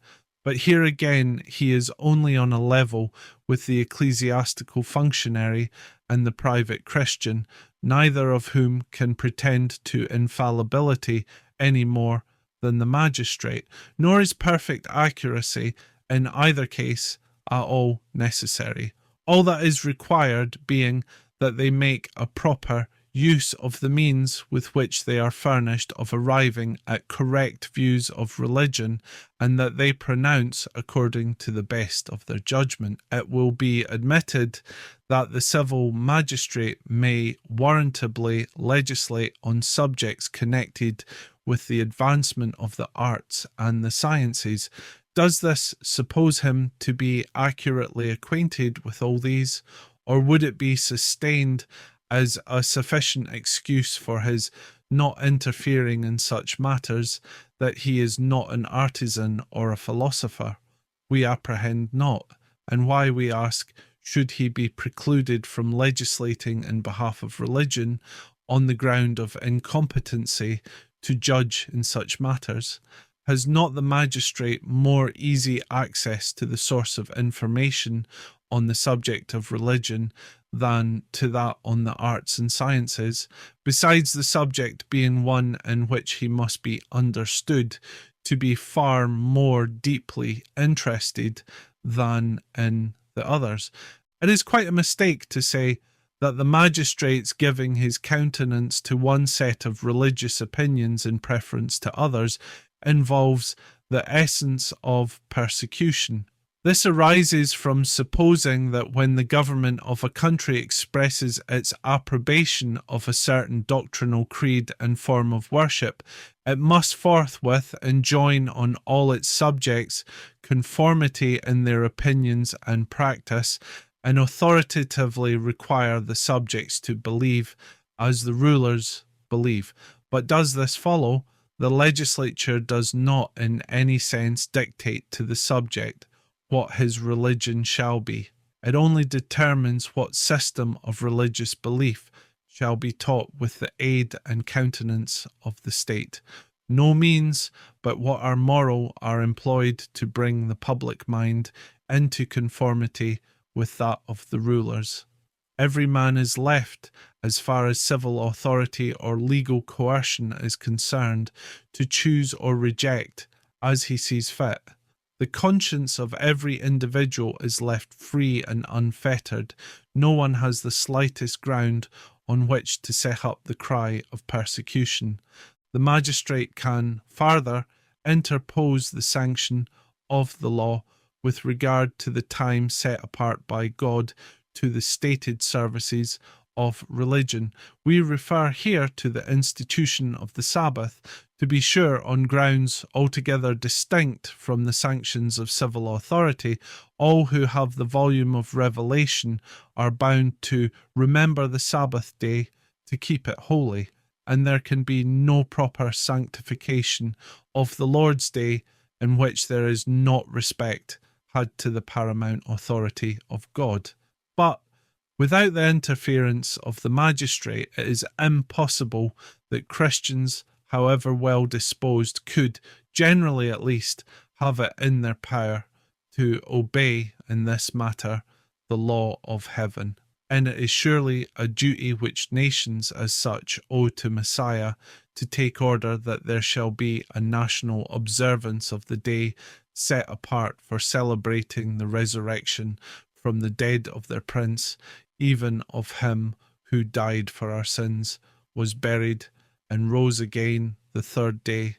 But here again he is only on a level with the ecclesiastical functionary and the private Christian, neither of whom can pretend to infallibility any more than the magistrate, nor is perfect accuracy in either case at all necessary. All that is required being that they make a proper use of the means with which they are furnished of arriving at correct views of religion, and that they pronounce according to the best of their judgment. It will be admitted that the civil magistrate may warrantably legislate on subjects connected with the advancement of the arts and the sciences. Does this suppose him to be accurately acquainted with all these, or would it be sustained as a sufficient excuse for his not interfering in such matters that he is not an artisan or a philosopher? We apprehend not, and why, we ask, should he be precluded from legislating in behalf of religion on the ground of incompetency to judge in such matters? Has not the magistrate more easy access to the source of information on the subject of religion than to that on the arts and sciences, besides the subject being one in which he must be understood to be far more deeply interested than in the others? It is quite a mistake to say that the magistrate's giving his countenance to one set of religious opinions in preference to others involves the essence of persecution. This arises from supposing that when the government of a country expresses its approbation of a certain doctrinal creed and form of worship, it must forthwith enjoin on all its subjects conformity in their opinions and practice, and authoritatively require the subjects to believe as the rulers believe. But does this follow? The legislature does not in any sense dictate to the subject what his religion shall be. It only determines what system of religious belief shall be taught with the aid and countenance of the state. No means but what are moral are employed to bring the public mind into conformity with that of the rulers. Every man is left, as far as civil authority or legal coercion is concerned, to choose or reject as he sees fit. The conscience of every individual is left free and unfettered. No one has the slightest ground on which to set up the cry of persecution. The magistrate can, farther, interpose the sanction of the law with regard to the time set apart by God to the stated services of religion. We refer here to the institution of the Sabbath, to be sure on grounds altogether distinct from the sanctions of civil authority. All who have the volume of Revelation are bound to remember the Sabbath day, to keep it holy, and there can be no proper sanctification of the Lord's day in which there is not respect had to the paramount authority of God. But without the interference of the magistrate, it is impossible that Christians, however well disposed, could, generally at least, have it in their power to obey in this matter the law of heaven. And it is surely a duty which nations as such owe to Messiah to take order that there shall be a national observance of the day set apart for celebrating the resurrection from the dead of their prince, even of him who died for our sins, was buried, and rose again the third day,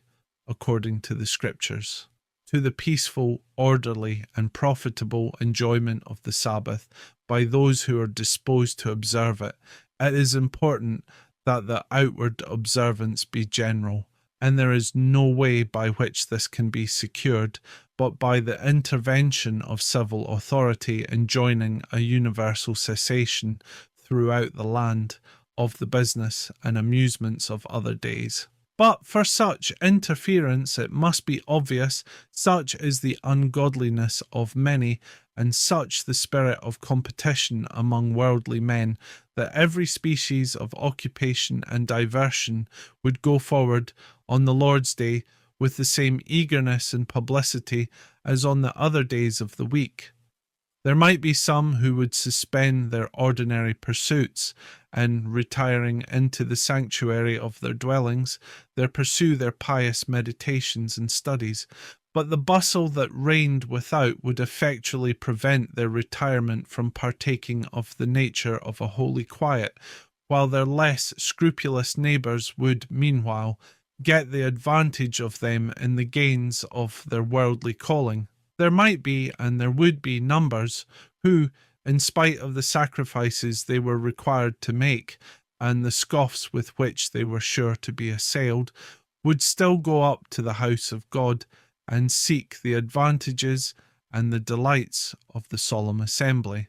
according to the Scriptures. To the peaceful, orderly, and profitable enjoyment of the Sabbath by those who are disposed to observe it, it is important that the outward observance be general, and there is no way by which this can be secured but by the intervention of civil authority enjoining a universal cessation throughout the land of the business and amusements of other days. But for such interference, it must be obvious, such is the ungodliness of many, and such the spirit of competition among worldly men, that every species of occupation and diversion would go forward on the Lord's day with the same eagerness and publicity as on the other days of the week. There might be some who would suspend their ordinary pursuits, and retiring into the sanctuary of their dwellings, there pursue their pious meditations and studies, but the bustle that reigned without would effectually prevent their retirement from partaking of the nature of a holy quiet, while their less scrupulous neighbours would, meanwhile, get the advantage of them in the gains of their worldly calling. There might be, and there would be, numbers who, in spite of the sacrifices they were required to make, and the scoffs with which they were sure to be assailed, would still go up to the house of God and seek the advantages and the delights of the solemn assembly.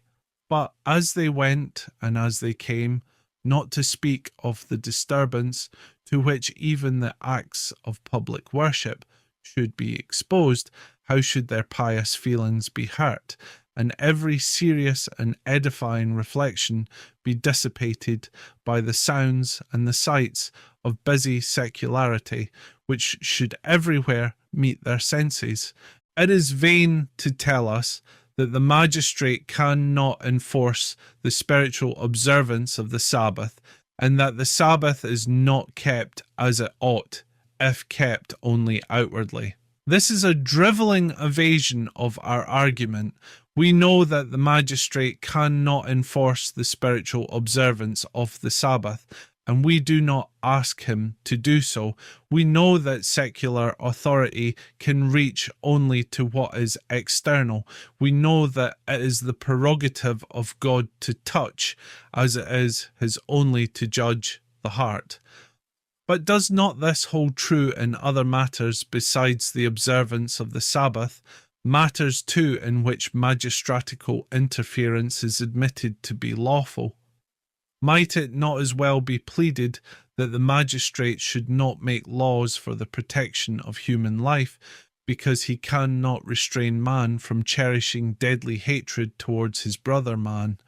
But as they went and as they came, not to speak of the disturbance to which even the acts of public worship should be exposed, how should their pious feelings be hurt, and every serious and edifying reflection be dissipated by the sounds and the sights of busy secularity, which should everywhere meet their senses? It is vain to tell us that the magistrate cannot enforce the spiritual observance of the Sabbath, and that the Sabbath is not kept as it ought, if kept only outwardly. This is a drivelling evasion of our argument. We know that the magistrate cannot enforce the spiritual observance of the Sabbath, and we do not ask him to do so. We know that secular authority can reach only to what is external. We know that it is the prerogative of God to touch, as it is his only to judge the heart. But does not this hold true in other matters besides the observance of the Sabbath, matters too in which magistratical interference is admitted to be lawful? Might it not as well be pleaded that the magistrate should not make laws for the protection of human life, because he cannot restrain man from cherishing deadly hatred towards his brother man,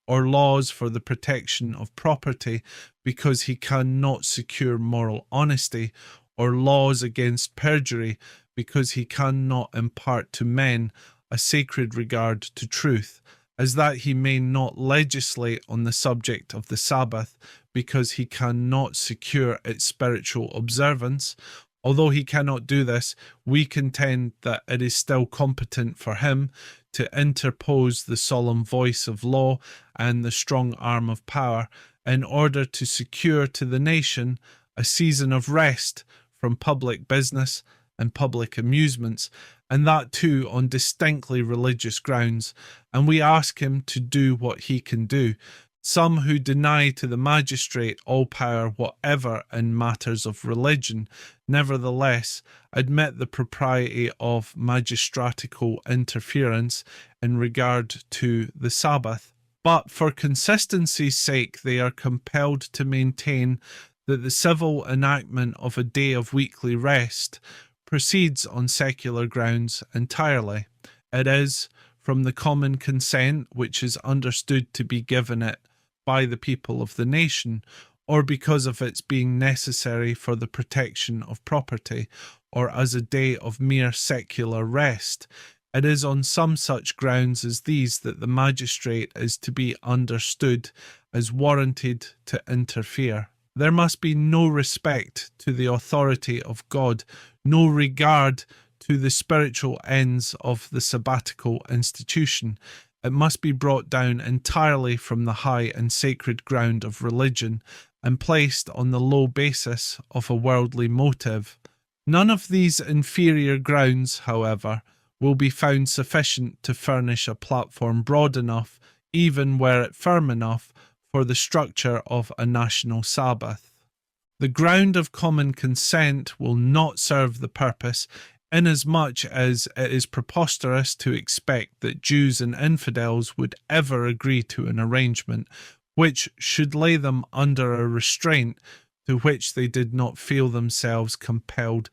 or laws for the protection of property, because he cannot secure moral honesty, or laws against perjury, because he cannot impart to men a sacred regard to truth, as that he may not legislate on the subject of the Sabbath, because he cannot secure its spiritual observance. Although he cannot do this, we contend that it is still competent for him to interpose the solemn voice of law and the strong arm of power, in order to secure to the nation a season of rest from public business and public amusements, and that too on distinctly religious grounds. And we ask him to do what he can do. Some who deny to the magistrate all power whatever in matters of religion, nevertheless admit the propriety of magistratical interference in regard to the Sabbath. But for consistency's sake, they are compelled to maintain that the civil enactment of a day of weekly rest proceeds on secular grounds entirely. It is from the common consent which is understood to be given it by the people of the nation, or because of its being necessary for the protection of property, or as a day of mere secular rest. It is on some such grounds as these that the magistrate is to be understood as warranted to interfere. There must be no respect to the authority of God, no regard to the spiritual ends of the sabbatical institution. It must be brought down entirely from the high and sacred ground of religion and placed on the low basis of a worldly motive. None of these inferior grounds, however, will be found sufficient to furnish a platform broad enough, even were it firm enough, for the structure of a national Sabbath. The ground of common consent will not serve the purpose, inasmuch as it is preposterous to expect that Jews and infidels would ever agree to an arrangement which should lay them under a restraint to which they did not feel themselves compelled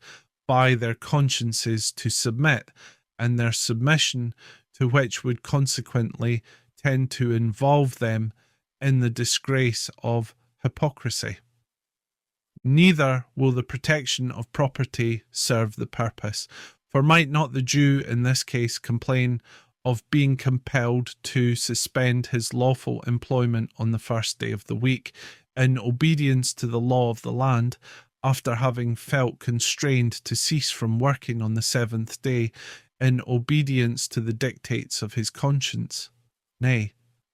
by their consciences to submit, and their submission to which would consequently tend to involve them in the disgrace of hypocrisy. Neither will the protection of property serve the purpose, for might not the Jew in this case complain of being compelled to suspend his lawful employment on the first day of the week, in obedience to the law of the land, after having felt constrained to cease from working on the seventh day, in obedience to the dictates of his conscience? Nay,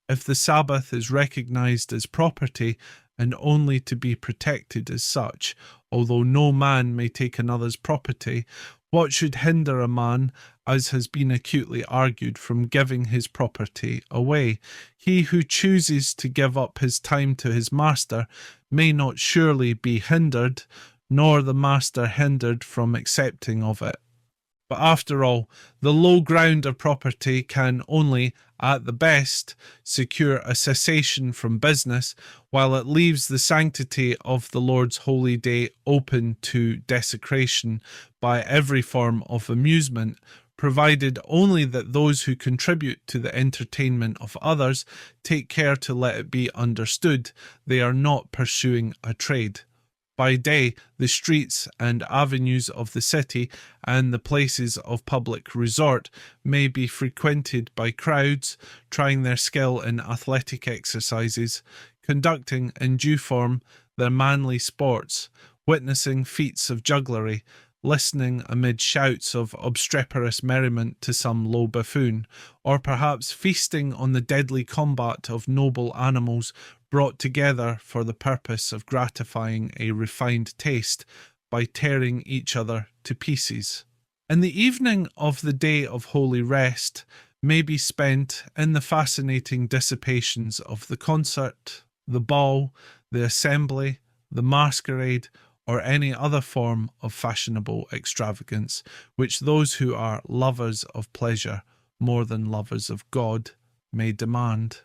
if the Sabbath is recognized as property, and only to be protected as such, although no man may take another's property, what should hinder a man, as has been acutely argued, from giving his property away? He who chooses to give up his time to his master may not surely be hindered, nor the master hindered from accepting of it. But after all, the low ground of property can only, at the best, secure a cessation from business, while it leaves the sanctity of the Lord's holy day open to desecration by every form of amusement, provided only that those who contribute to the entertainment of others take care to let it be understood they are not pursuing a trade. By day, the streets and avenues of the city and the places of public resort may be frequented by crowds, trying their skill in athletic exercises, conducting in due form their manly sports, witnessing feats of jugglery, listening amid shouts of obstreperous merriment to some low buffoon, or perhaps feasting on the deadly combat of noble animals brought together for the purpose of gratifying a refined taste by tearing each other to pieces. And the evening of the day of holy rest may be spent in the fascinating dissipations of the concert, the ball, the assembly, the masquerade, or any other form of fashionable extravagance, which those who are lovers of pleasure more than lovers of God may demand.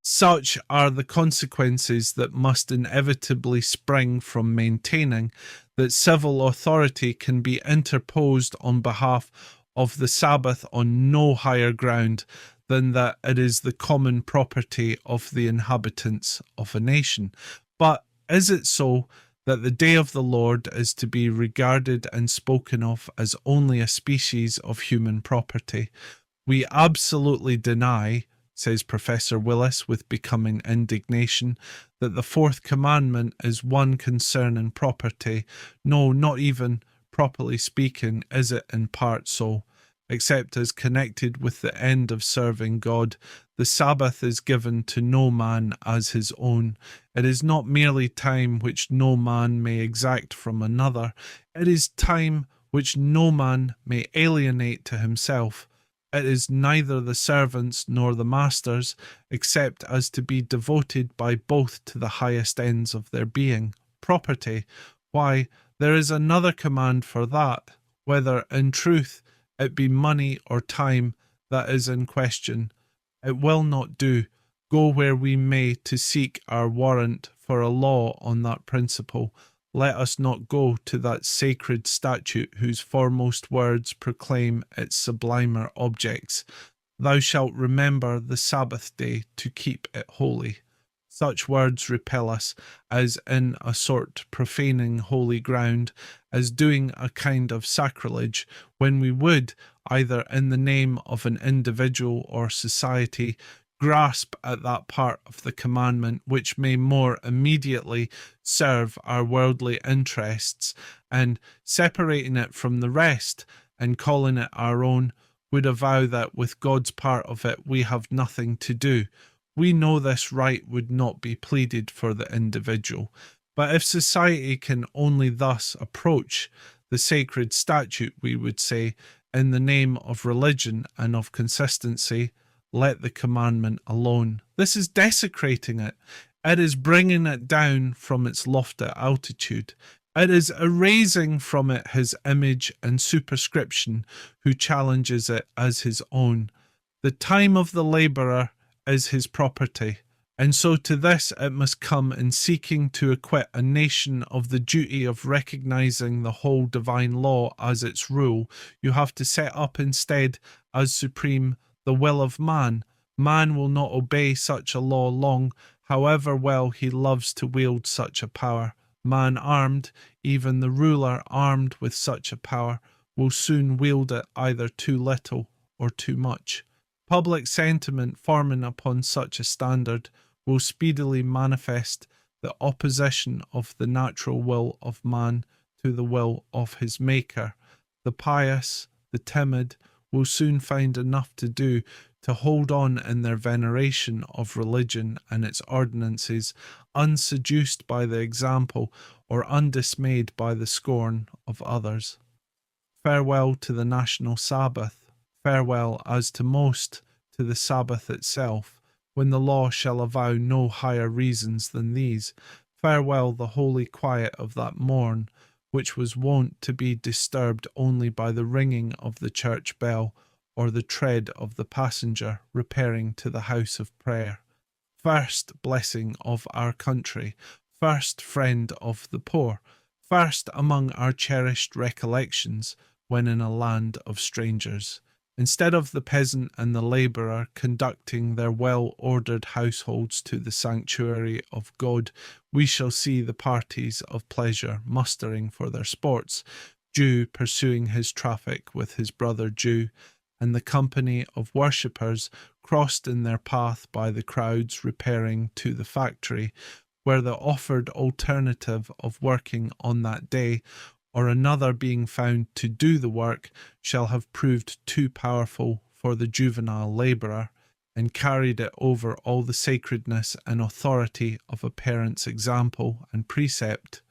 Such are the consequences that must inevitably spring from maintaining that civil authority can be interposed on behalf of the Sabbath on no higher ground than that it is the common property of the inhabitants of a nation. But is it so that the day of the Lord is to be regarded and spoken of as only a species of human property? We absolutely deny, says Professor Willis with becoming indignation, that the fourth commandment is one concerning property. No, not even, properly speaking, is it in part so, except as connected with the end of serving God. The Sabbath is given to no man as his own. It is not merely time which no man may exact from another, it is time which no man may alienate to himself. It is neither the servants nor the masters, except as to be devoted by both to the highest ends of their being. Property. Why, there is another command for that, whether in truth it be money or time that is in question. It will not do, go where we may to seek our warrant for a law on that principle. Let us not go to that sacred statute whose foremost words proclaim its sublimer objects. Thou shalt remember the Sabbath day to keep it holy. Such words repel us, as in a sort profaning holy ground, as doing a kind of sacrilege, when we would, either in the name of an individual or society, grasp at that part of the commandment which may more immediately serve our worldly interests, and separating it from the rest and calling it our own, would avow that with God's part of it we have nothing to do. We know this right would not be pleaded for the individual, but if society can only thus approach the sacred statute, we would say, in the name of religion and of consistency, let the commandment alone. This is desecrating it. It is bringing it down from its lofty altitude. It is erasing from it his image and superscription who challenges it as his own. The time of the labourer is his property, and so to this it must come in seeking to acquit a nation of the duty of recognising the whole divine law as its rule. You have to set up instead as supreme the will of man. Man will not obey such a law long, however well he loves to wield such a power. Man armed, even the ruler armed with such a power, will soon wield it either too little or too much. Public sentiment forming upon such a standard will speedily manifest the opposition of the natural will of man to the will of his Maker. The pious, the timid, will soon find enough to do to hold on in their veneration of religion and its ordinances, unseduced by the example or undismayed by the scorn of others. Farewell to the national Sabbath, farewell as to most to the Sabbath itself, when the law shall avow no higher reasons than these. Farewell the holy quiet of that morn, which was wont to be disturbed only by the ringing of the church bell or the tread of the passenger repairing to the house of prayer. First blessing of our country, first friend of the poor, first among our cherished recollections when in a land of strangers. Instead of the peasant and the labourer conducting their well-ordered households to the sanctuary of God, we shall see the parties of pleasure mustering for their sports, Jew pursuing his traffic with his brother Jew, and the company of worshippers crossed in their path by the crowds repairing to the factory, where the offered alternative of working on that day or another being found to do the work shall have proved too powerful for the juvenile labourer, and carried it over all the sacredness and authority of a parent's example and precept,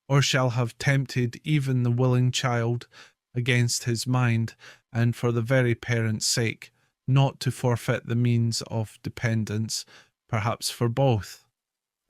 or shall have tempted even the willing child against his mind, and for the very parent's sake, not to forfeit the means of dependence, perhaps for both.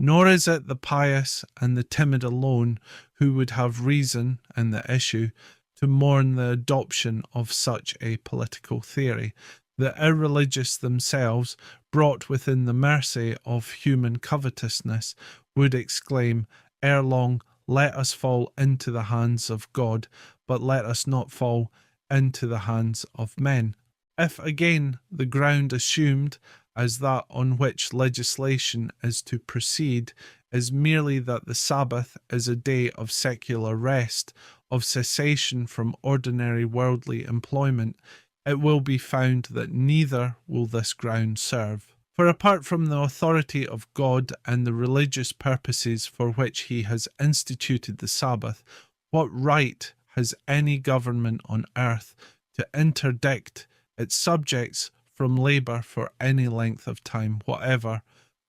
Nor is it the pious and the timid alone who would have reason, in the issue, to mourn the adoption of such a political theory. The irreligious themselves, brought within the mercy of human covetousness, would exclaim, "Ere long, let us fall into the hands of God, but let us not fall into the hands of men." If again the ground assumed as that on which legislation is to proceed is merely that the Sabbath is a day of secular rest, of cessation from ordinary worldly employment, it will be found that neither will this ground serve. For apart from the authority of God and the religious purposes for which he has instituted the Sabbath, what right has any government on earth to interdict its subjects from labour for any length of time whatever,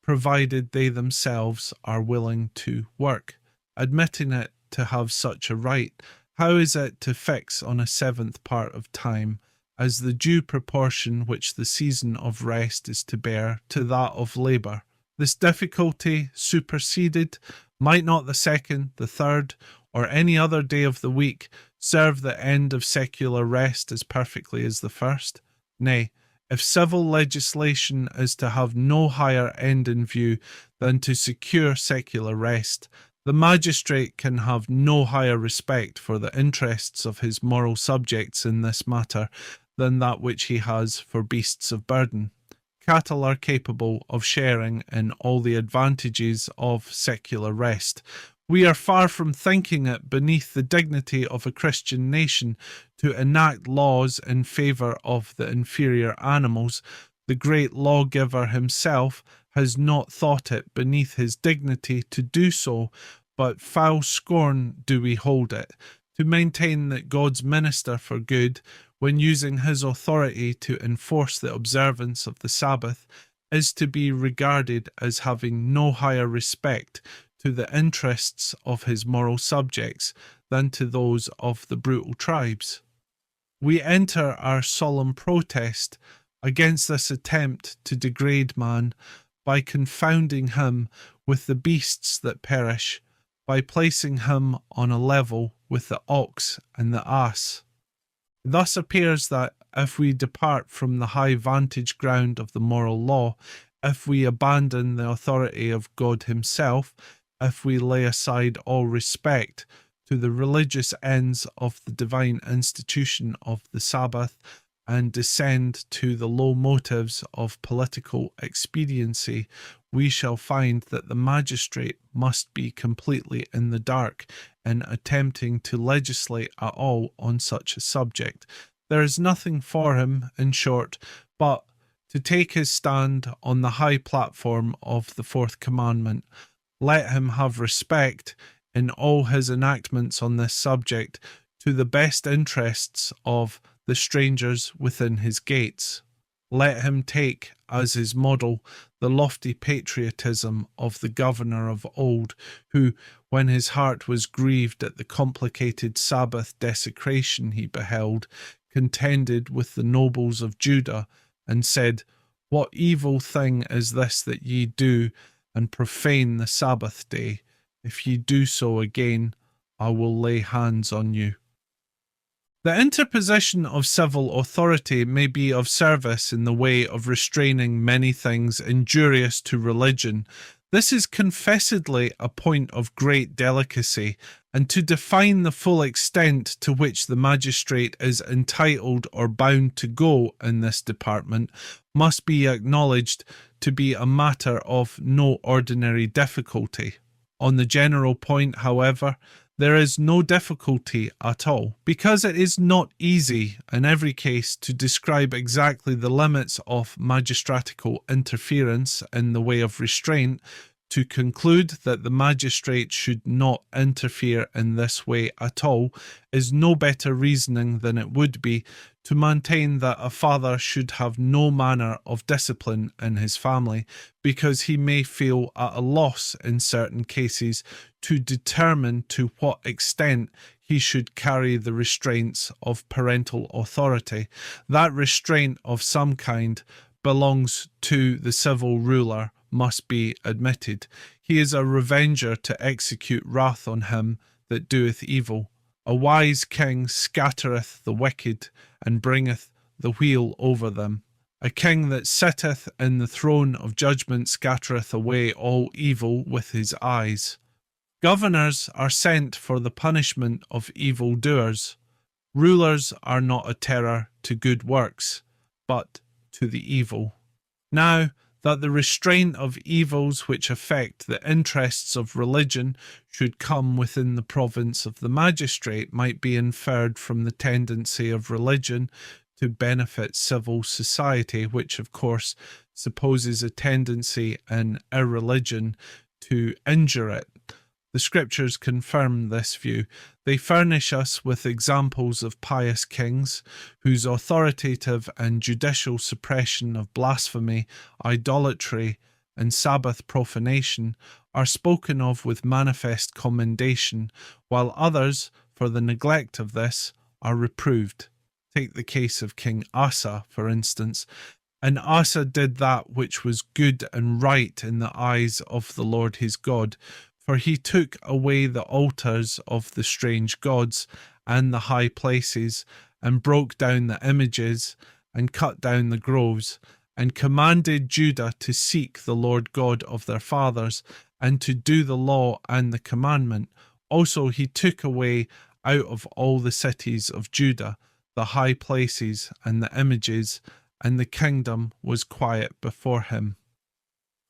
provided they themselves are willing to work? Admitting it to have such a right, how is it to fix on a seventh part of time as the due proportion which the season of rest is to bear to that of labour? This difficulty superseded, might not the second, the third, or any other day of the week serve the end of secular rest as perfectly as the first? Nay, if civil legislation is to have no higher end in view than to secure secular rest, the magistrate can have no higher respect for the interests of his moral subjects in this matter than that which he has for beasts of burden. Cattle are capable of sharing in all the advantages of secular rest. We are far from thinking it beneath the dignity of a Christian nation to enact laws in favour of the inferior animals. The great lawgiver himself has not thought it beneath his dignity to do so, but foul scorn do we hold it, to maintain that God's minister for good, when using his authority to enforce the observance of the Sabbath, is to be regarded as having no higher respect to the interests of his moral subjects than to those of the brutal tribes. We enter our solemn protest against this attempt to degrade man by confounding him with the beasts that perish, by placing him on a level with the ox and the ass. It thus appears that if we depart from the high vantage ground of the moral law, if we abandon the authority of God himself, if we lay aside all respect to the religious ends of the divine institution of the Sabbath, and descend to the low motives of political expediency, we shall find that the magistrate must be completely in the dark in attempting to legislate at all on such a subject. There is nothing for him, in short, but to take his stand on the high platform of the fourth commandment. Let him have respect in all his enactments on this subject to the best interests of the strangers within his gates. Let him take as his model the lofty patriotism of the governor of old, who, when his heart was grieved at the complicated Sabbath desecration he beheld, contended with the nobles of Judah, and said, "What evil thing is this that ye do, and profane the Sabbath day? If ye do so again, I will lay hands on you." The interposition of civil authority may be of service in the way of restraining many things injurious to religion. This is confessedly a point of great delicacy, and to define the full extent to which the magistrate is entitled or bound to go in this department must be acknowledged to be a matter of no ordinary difficulty. On the general point, however, there is no difficulty at all, because it is not easy in every case to describe exactly the limits of magistratical interference in the way of restraint. To conclude that the magistrate should not interfere in this way at all is no better reasoning than it would be to maintain that a father should have no manner of discipline in his family, because he may feel at a loss in certain cases to determine to what extent he should carry the restraints of parental authority. That restraint of some kind belongs to the civil ruler must be admitted. He is a revenger to execute wrath on him that doeth evil. A wise king scattereth the wicked, and bringeth the wheel over them. A king that sitteth in the throne of judgment scattereth away all evil with his eyes. Governors are sent for the punishment of evil doers. Rulers are not a terror to good works, but to the evil. Now, that the restraint of evils which affect the interests of religion should come within the province of the magistrate might be inferred from the tendency of religion to benefit civil society, which of course supposes a tendency in irreligion to injure it. The scriptures confirm this view. They furnish us with examples of pious kings whose authoritative and judicial suppression of blasphemy, idolatry, and Sabbath profanation are spoken of with manifest commendation, while others, for the neglect of this, are reproved. Take the case of King Asa, for instance. And Asa did that which was good and right in the eyes of the Lord his God, for he took away the altars of the strange gods and the high places, and broke down the images, and cut down the groves, and commanded Judah to seek the Lord God of their fathers, and to do the law and the commandment. Also he took away out of all the cities of Judah the high places and the images, and the kingdom was quiet before him.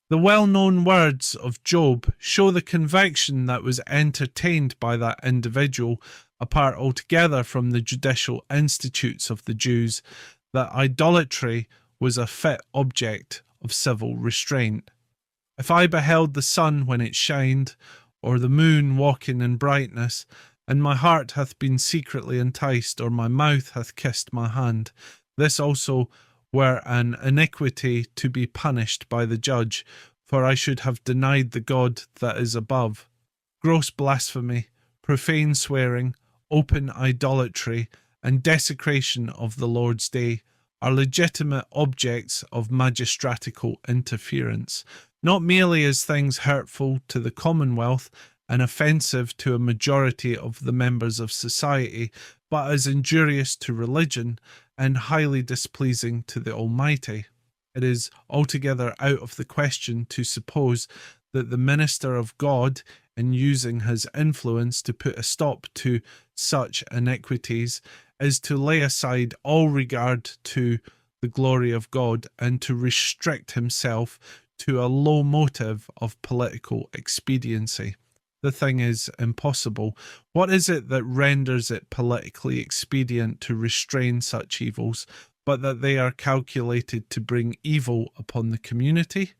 The well-known words of Job show the conviction that was entertained by that individual, apart altogether from the judicial institutes of the Jews, that idolatry was a fit object of civil restraint. If I beheld the sun when it shined, or the moon walking in brightness, and my heart hath been secretly enticed, or my mouth hath kissed my hand, this also were an iniquity to be punished by the judge, for I should have denied the God that is above. Gross blasphemy, profane swearing, open idolatry, and desecration of the Lord's day are legitimate objects of magistratical interference, not merely as things hurtful to the commonwealth and offensive to a majority of the members of society, but as injurious to religion and highly displeasing to the Almighty. It is altogether out of the question to suppose that the minister of God, in using his influence to put a stop to such iniquities, is to lay aside all regard to the glory of God and to restrict himself to a low motive of political expediency. The thing is impossible. What is it that renders it politically expedient to restrain such evils, but that they are calculated to bring evil upon the community?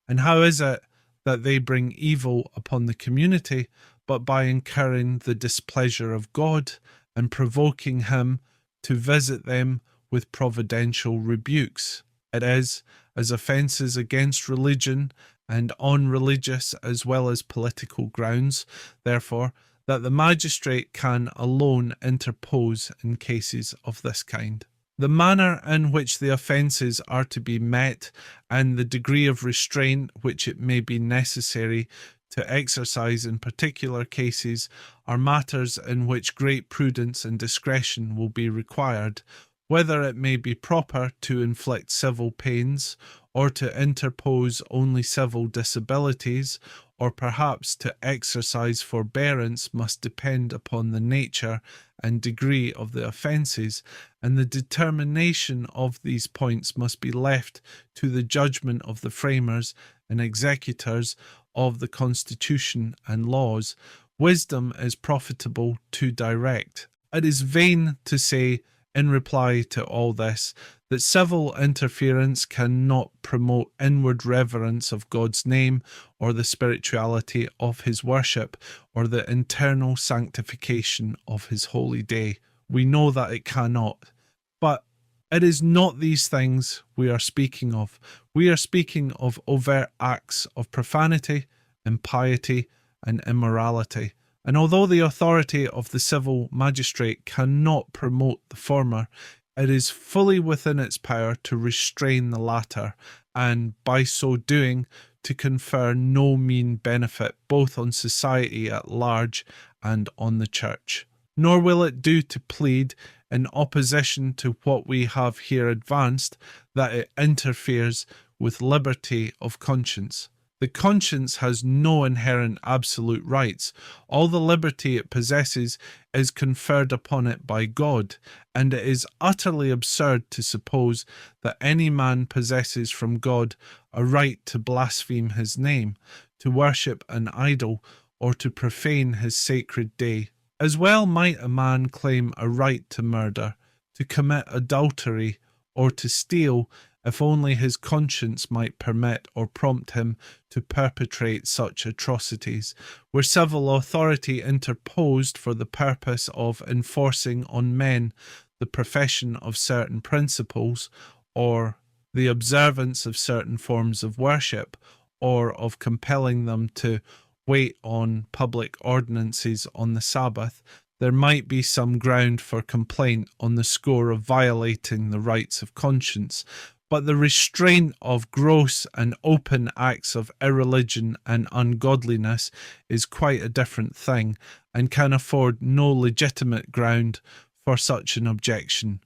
And how is it that they bring evil upon the community, but by incurring the displeasure of God and provoking him to visit them with providential rebukes? It is, as offences against religion and on religious as well as political grounds, therefore, that the magistrate can alone interpose in cases of this kind. The manner in which the offences are to be met and the degree of restraint which it may be necessary to exercise in particular cases are matters in which great prudence and discretion will be required, whether it may be proper to inflict civil pains, or to interpose only civil disabilities, or perhaps to exercise forbearance must depend upon the nature and degree of the offences, and the determination of these points must be left to the judgment of the framers and executors of the Constitution and laws. Wisdom is profitable to direct. It is vain to say, in reply to all this, that civil interference cannot promote inward reverence of God's name, or the spirituality of his worship, or the internal sanctification of his holy day. We know that it cannot. But it is not these things we are speaking of. We are speaking of overt acts of profanity, impiety, and immorality. And although the authority of the civil magistrate cannot promote the former, it is fully within its power to restrain the latter, and by so doing to confer no mean benefit both on society at large and on the church. nor will it do to plead, in opposition to what we have here advanced, that it interferes with liberty of conscience. The conscience has no inherent absolute rights. All the liberty it possesses is conferred upon it by God, and it is utterly absurd to suppose that any man possesses from God a right to blaspheme his name, to worship an idol, or to profane his sacred day. As well might a man claim a right to murder, to commit adultery, or to steal, if only his conscience might permit or prompt him to perpetrate such atrocities. Were civil authority interposed for the purpose of enforcing on men the profession of certain principles, or the observance of certain forms of worship, or of compelling them to wait on public ordinances on the Sabbath, there might be some ground for complaint on the score of violating the rights of conscience. But the restraint of gross and open acts of irreligion and ungodliness is quite a different thing, and can afford no legitimate ground for such an objection.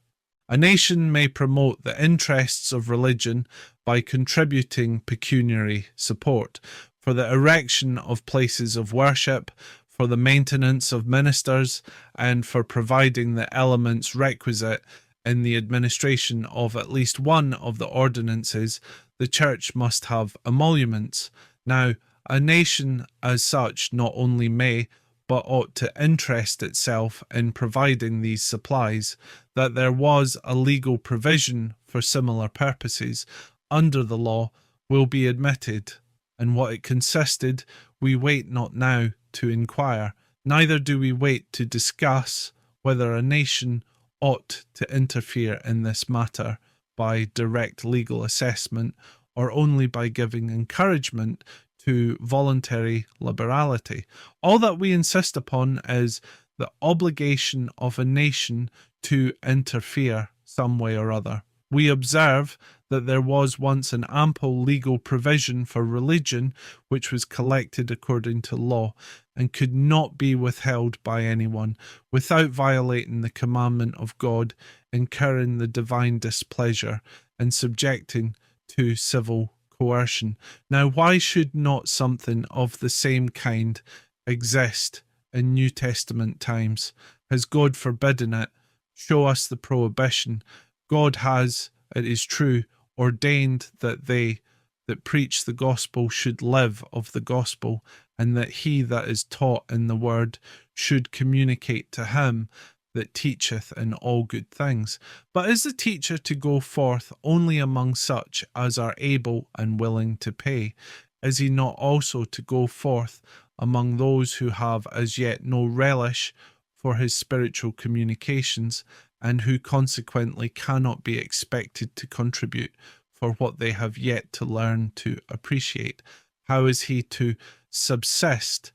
A nation may promote the interests of religion by contributing pecuniary support for the erection of places of worship, for the maintenance of ministers, and for providing the elements requisite in the administration of at least one of the ordinances. The church must have emoluments. Now, a nation as such not only may, but ought to interest itself in providing these supplies. That there was a legal provision for similar purposes under the law will be admitted, and what it consisted we wait not now to inquire, neither do we wait to discuss whether a nation ought to interfere in this matter by direct legal assessment, or only by giving encouragement to voluntary liberality. All that we insist upon is the obligation of a nation to interfere some way or other. We observe that there was once an ample legal provision for religion which was collected according to law, and could not be withheld by anyone without violating the commandment of God, incurring the divine displeasure, and subjecting to civil coercion. Now, why should not something of the same kind exist in New Testament times? Has God forbidden it? Show us the prohibition. God has, it is true, ordained that they that preach the gospel should live of the gospel, and that he that is taught in the word should communicate to him that teacheth in all good things. But is the teacher to go forth only among such as are able and willing to pay? Is he not also to go forth among those who have as yet no relish for his spiritual communications, and who consequently cannot be expected to contribute for what they have yet to learn to appreciate? How is he to subsist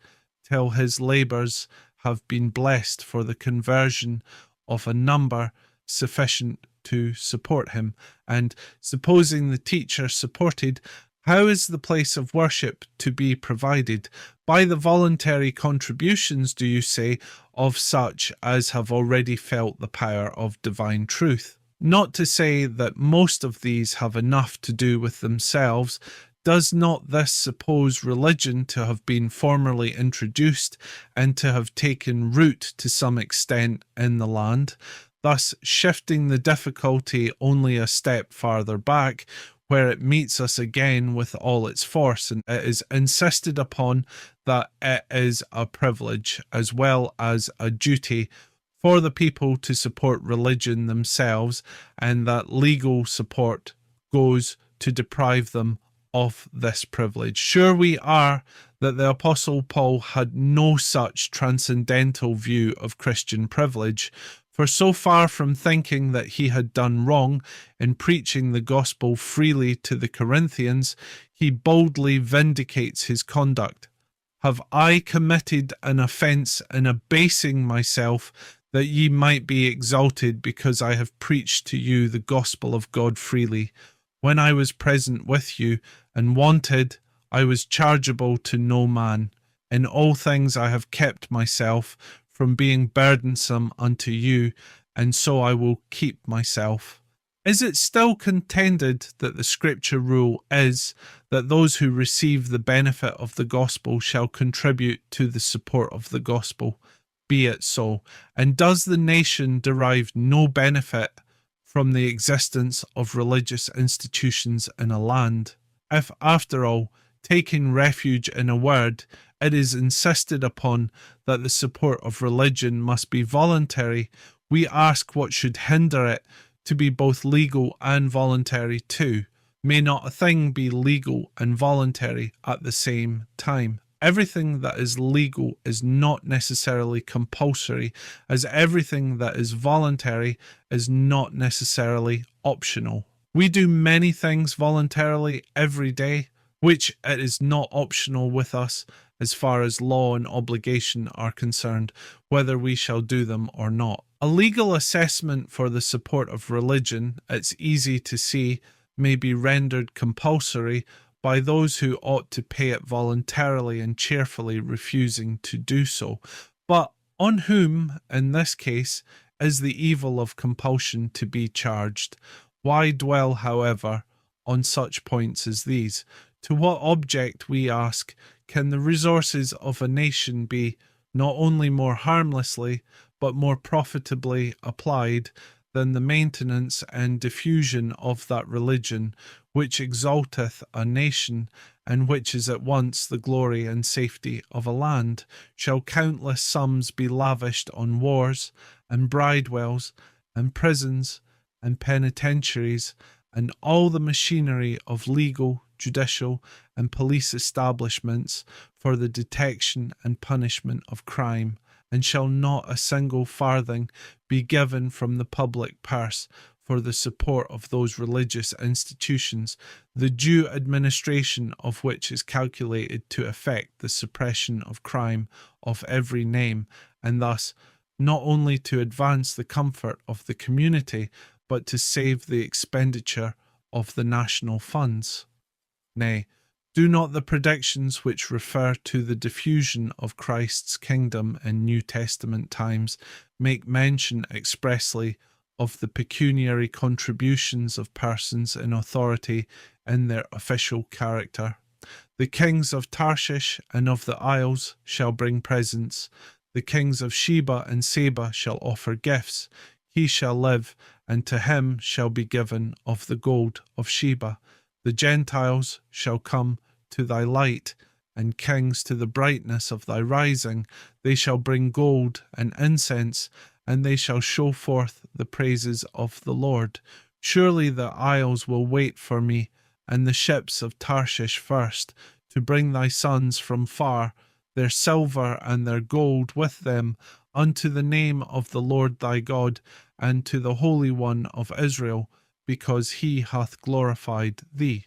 till his labours have been blessed for the conversion of a number sufficient to support him? And supposing the teacher supported, how is the place of worship to be provided? By the voluntary contributions, do you say, of such as have already felt the power of divine truth? Not to say that most of these have enough to do with themselves. Does not this suppose religion to have been formerly introduced and to have taken root to some extent in the land, thus shifting the difficulty only a step farther back, where it meets us again with all its force, and it is insisted upon that it is a privilege as well as a duty for the people to support religion themselves, and that legal support goes to deprive them of this privilege. Sure we are that the Apostle Paul had no such transcendental view of Christian privilege, for so far from thinking that he had done wrong in preaching the gospel freely to the Corinthians, he boldly vindicates his conduct. Have I committed an offence in abasing myself, that ye might be exalted because I have preached to you the gospel of God freely? When I was present with you and wanted, I was chargeable to no man. In all things I have kept myself from being burdensome unto you, and so I will keep myself. Is it still contended that the scripture rule is that those who receive the benefit of the gospel shall contribute to the support of the gospel? Be it so. And does the nation derive no benefit from the existence of religious institutions in a land? If, after all, taking refuge in a word, it is insisted upon that the support of religion must be voluntary, we ask what should hinder it to be both legal and voluntary too. May not a thing be legal and voluntary at the same time? Everything that is legal is not necessarily compulsory, as everything that is voluntary is not necessarily optional. We do many things voluntarily every day, which it is not optional with us as far as law and obligation are concerned, whether we shall do them or not. A legal assessment for the support of religion, it's easy to see, may be rendered compulsory by those who ought to pay it voluntarily and cheerfully refusing to do so. But on whom, in this case, is the evil of compulsion to be charged? Why dwell, however, on such points as these? To what object, we ask, can the resources of a nation be not only more harmlessly, but more profitably applied than the maintenance and diffusion of that religion which exalteth a nation, and which is at once the glory and safety of a land? Shall countless sums be lavished on wars, and bridewells, and prisons, and penitentiaries, and all the machinery of legal, judicial, and police establishments for the detection and punishment of crime? And shall not a single farthing be given from the public purse for the support of those religious institutions, the due administration of which is calculated to effect the suppression of crime of every name, and thus not only to advance the comfort of the community, but to save the expenditure of the national funds? Nay, do not the predictions which refer to the diffusion of Christ's kingdom in New Testament times make mention expressly of the pecuniary contributions of persons in authority in their official character? The kings of Tarshish and of the isles shall bring presents. The kings of Sheba and Seba shall offer gifts. He shall live, and to him shall be given of the gold of Sheba. The Gentiles shall come to thy light, and kings to the brightness of thy rising. They shall bring gold and incense, and they shall show forth the praises of the Lord. Surely the isles will wait for me, and the ships of Tarshish first, to bring thy sons from far, their silver and their gold with them, unto the name of the Lord thy God, and to the Holy One of Israel, because he hath glorified thee.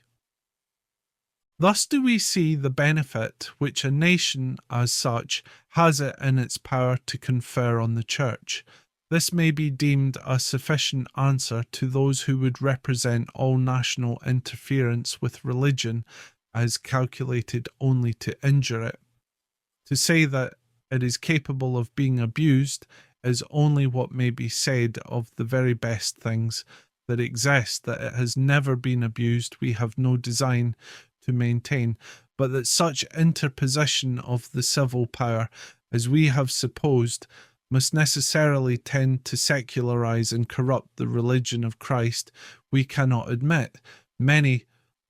Thus do we see the benefit which a nation as such has it in its power to confer on the Church. This may be deemed a sufficient answer to those who would represent all national interference with religion as calculated only to injure it. To say that it is capable of being abused is only what may be said of the very best things that exist. That it has never been abused we have no design to maintain, but that such interposition of the civil power as we have supposed must necessarily tend to secularize and corrupt the religion of Christ we cannot admit. Many,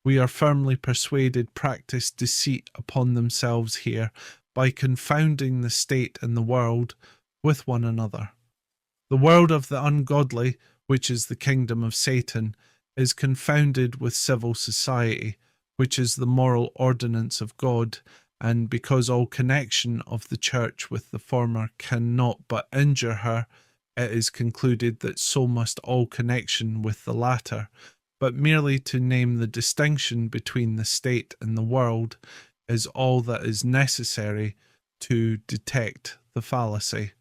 we are firmly persuaded, practice deceit upon themselves here by confounding the state and the world with one another. The world of the ungodly, which is the kingdom of Satan, is confounded with civil society, which is the moral ordinance of God, and because all connection of the Church with the former cannot but injure her, it is concluded that so must all connection with the latter. But merely to name the distinction between the state and the world is all that is necessary to detect the fallacy.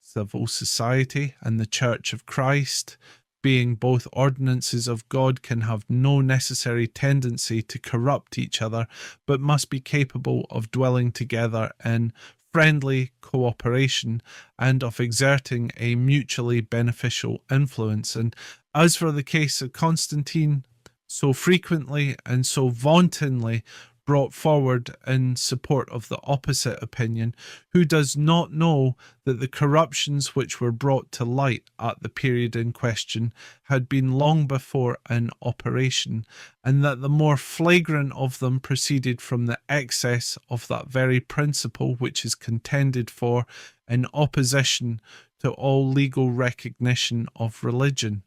Civil society and the Church of Christ, being both ordinances of God, can have no necessary tendency to corrupt each other, but must be capable of dwelling together in friendly cooperation and of exerting a mutually beneficial influence. And as for the case of Constantine, so frequently and so vauntingly brought forward in support of the opposite opinion, who does not know that the corruptions which were brought to light at the period in question had been long before in operation, and that the more flagrant of them proceeded from the excess of that very principle which is contended for in opposition to all legal recognition of religion?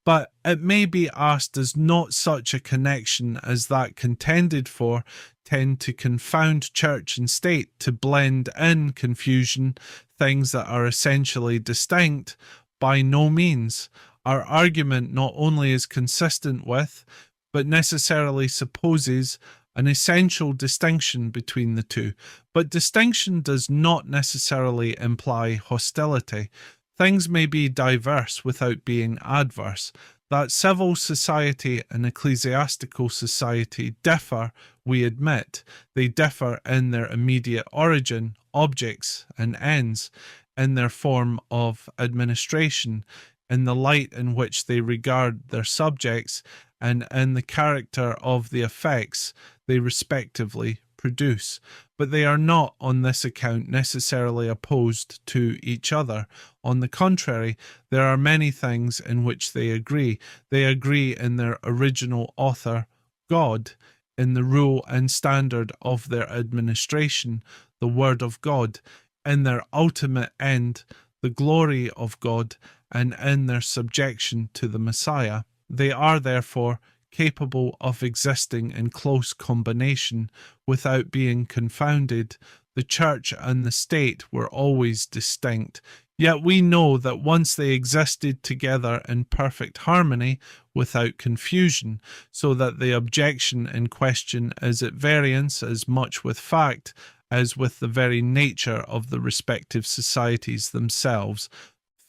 But it may be asked, does not such a connection as that contended for tend to confound church and state, to blend in confusion things that are essentially distinct? By no means. Our argument not only is consistent with, but necessarily supposes an essential distinction between the two. But distinction does not necessarily imply hostility. Things may be diverse without being adverse. That civil society and ecclesiastical society differ, we admit. They differ in their immediate origin, objects, and ends, in their form of administration, in the light in which they regard their subjects, and in the character of the effects they respectively produce. But they are not on this account necessarily opposed to each other. On the contrary, there are many things in which they agree. They agree in their original author, God, in the rule and standard of their administration, the Word of God, in their ultimate end, the glory of God, and in their subjection to the Messiah. They are therefore capable of existing in close combination without being confounded. The church and the state were always distinct, yet we know that once they existed together in perfect harmony without confusion, so that the objection in question is at variance as much with fact as with the very nature of the respective societies themselves.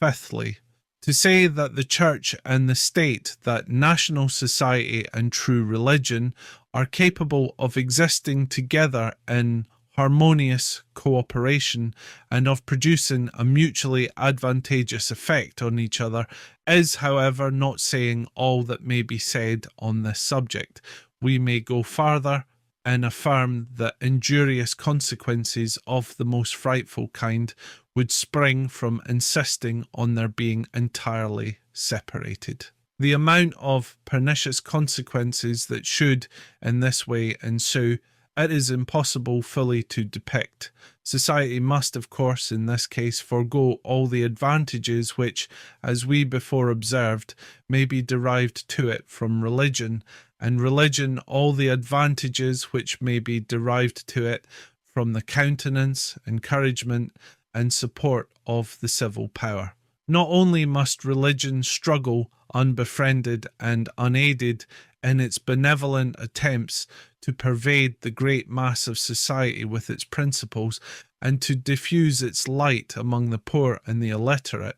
Fifthly, to say that the church and the state, that national society and true religion, are capable of existing together in harmonious cooperation and of producing a mutually advantageous effect on each other is, however, not saying all that may be said on this subject. We may go farther and affirm that injurious consequences of the most frightful kind would spring from insisting on their being entirely separated. The amount of pernicious consequences that should in this way ensue, it is impossible fully to depict. Society must, of course, in this case, forego all the advantages which, as we before observed, may be derived to it from religion, and religion all the advantages which may be derived to it from the countenance, encouragement, and support of the civil power. Not only must religion struggle unbefriended and unaided in its benevolent attempts to pervade the great mass of society with its principles and to diffuse its light among the poor and the illiterate,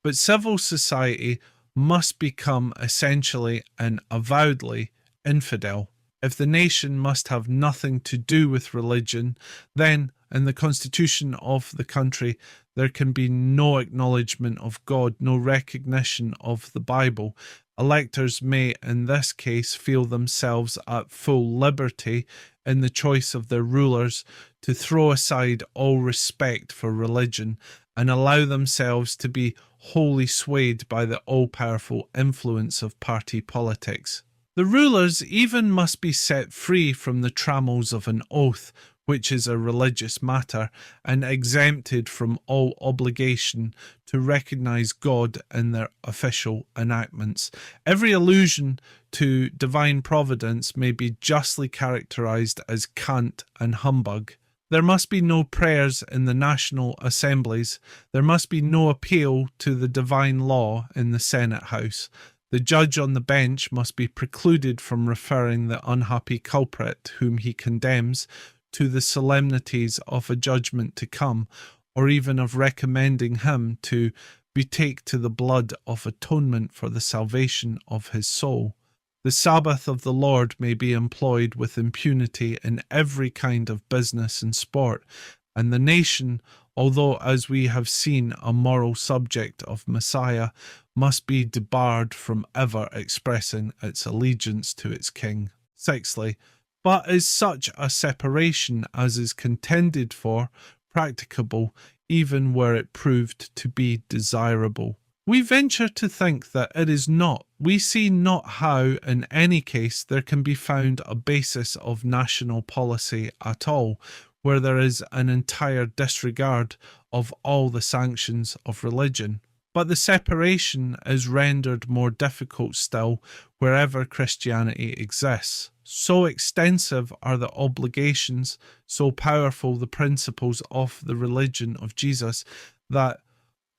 but civil society must become essentially and avowedly infidel. If the nation must have nothing to do with religion, then in the constitution of the country there can be no acknowledgement of God, no recognition of the Bible. Electors may in this case feel themselves at full liberty in the choice of their rulers to throw aside all respect for religion and allow themselves to be wholly swayed by the all-powerful influence of party politics. The rulers even must be set free from the trammels of an oath, which is a religious matter, and exempted from all obligation to recognize God in their official enactments. Every allusion to divine providence may be justly characterized as cant and humbug. There must be no prayers in the national assemblies. There must be no appeal to the divine law in the Senate House. The judge on the bench must be precluded from referring the unhappy culprit whom he condemns to the solemnities of a judgment to come, or even of recommending him to betake to the blood of atonement for the salvation of his soul. The Sabbath of the Lord may be employed with impunity in every kind of business and sport, and the nation, although as we have seen a moral subject of Messiah, must be debarred from ever expressing its allegiance to its king. Sixthly, but is such a separation as is contended for practicable, even were it proved to be desirable? We venture to think that it is not. We see not how, in any case, there can be found a basis of national policy at all, where there is an entire disregard of all the sanctions of religion. But the separation is rendered more difficult still wherever Christianity exists. So extensive are the obligations, so powerful the principles of the religion of Jesus, that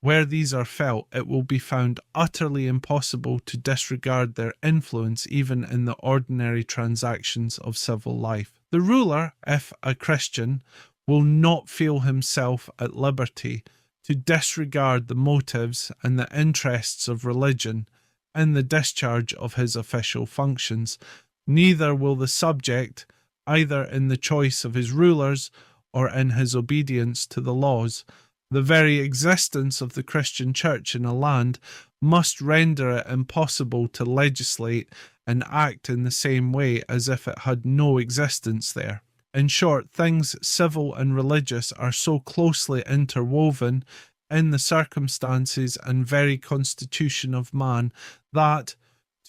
where these are felt, it will be found utterly impossible to disregard their influence even in the ordinary transactions of civil life. The ruler, if a Christian, will not feel himself at liberty to disregard the motives and the interests of religion in the discharge of his official functions. Neither will the subject, either in the choice of his rulers or in his obedience to the laws. The very existence of the Christian Church in a land must render it impossible to legislate and act in the same way as if it had no existence there. In short, things civil and religious are so closely interwoven in the circumstances and very constitution of man that,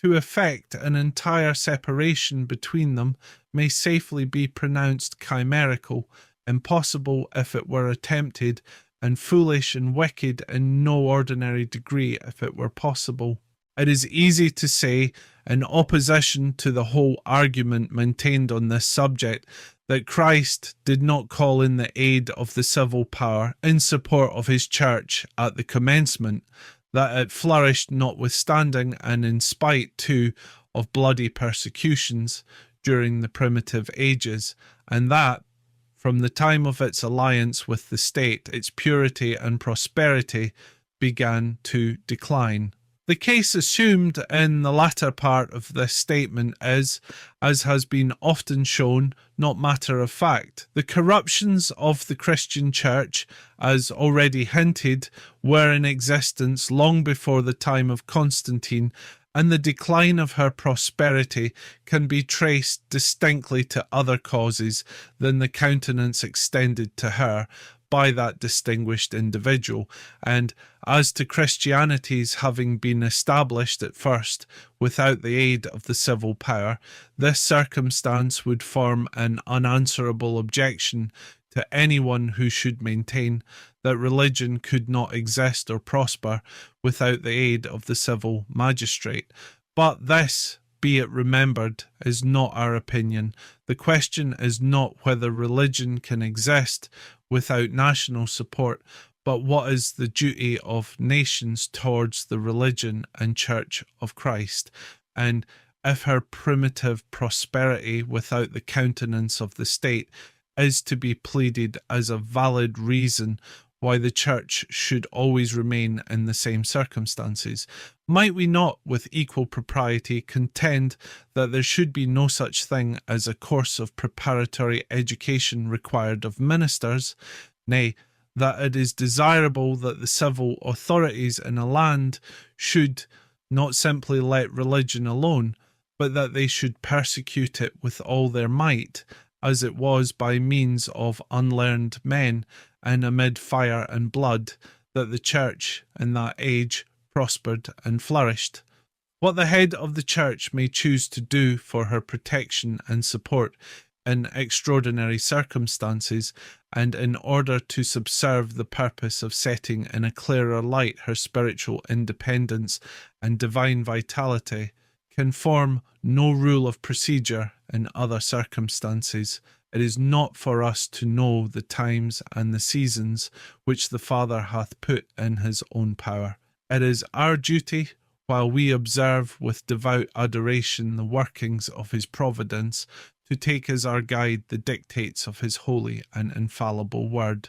to effect an entire separation between them, may safely be pronounced chimerical, impossible if it were attempted, and foolish and wicked in no ordinary degree if it were possible. It is easy to say, in opposition to the whole argument maintained on this subject, that Christ did not call in the aid of the civil power in support of his church at the commencement, that it flourished notwithstanding and in spite too of bloody persecutions during the primitive ages, and that, from the time of its alliance with the state, its purity and prosperity began to decline. The case assumed in the latter part of this statement is, as has been often shown, not matter of fact. The corruptions of the Christian Church, as already hinted, were in existence long before the time of Constantine, and the decline of her prosperity can be traced distinctly to other causes than the countenance extended to her by that distinguished individual. And as to Christianity's having been established at first without the aid of the civil power, this circumstance would form an unanswerable objection to anyone who should maintain that religion could not exist or prosper without the aid of the civil magistrate. But this, be it remembered, is not our opinion. The question is not whether religion can exist without national support, but what is the duty of nations towards the religion and Church of Christ, and if her primitive prosperity without the countenance of the state is to be pleaded as a valid reason why the Church should always remain in the same circumstances. Might we not, with equal propriety, contend that there should be no such thing as a course of preparatory education required of ministers, nay, that it is desirable that the civil authorities in a land should not simply let religion alone, but that they should persecute it with all their might, as it was by means of unlearned men and amid fire and blood that the Church in that age prospered and flourished. What the head of the Church may choose to do for her protection and support in extraordinary circumstances, and in order to subserve the purpose of setting in a clearer light her spiritual independence and divine vitality, can form no rule of procedure in other circumstances. It is not for us to know the times and the seasons which the Father hath put in his own power. It is our duty, while we observe with devout adoration the workings of his providence, to take as our guide the dictates of his holy and infallible word.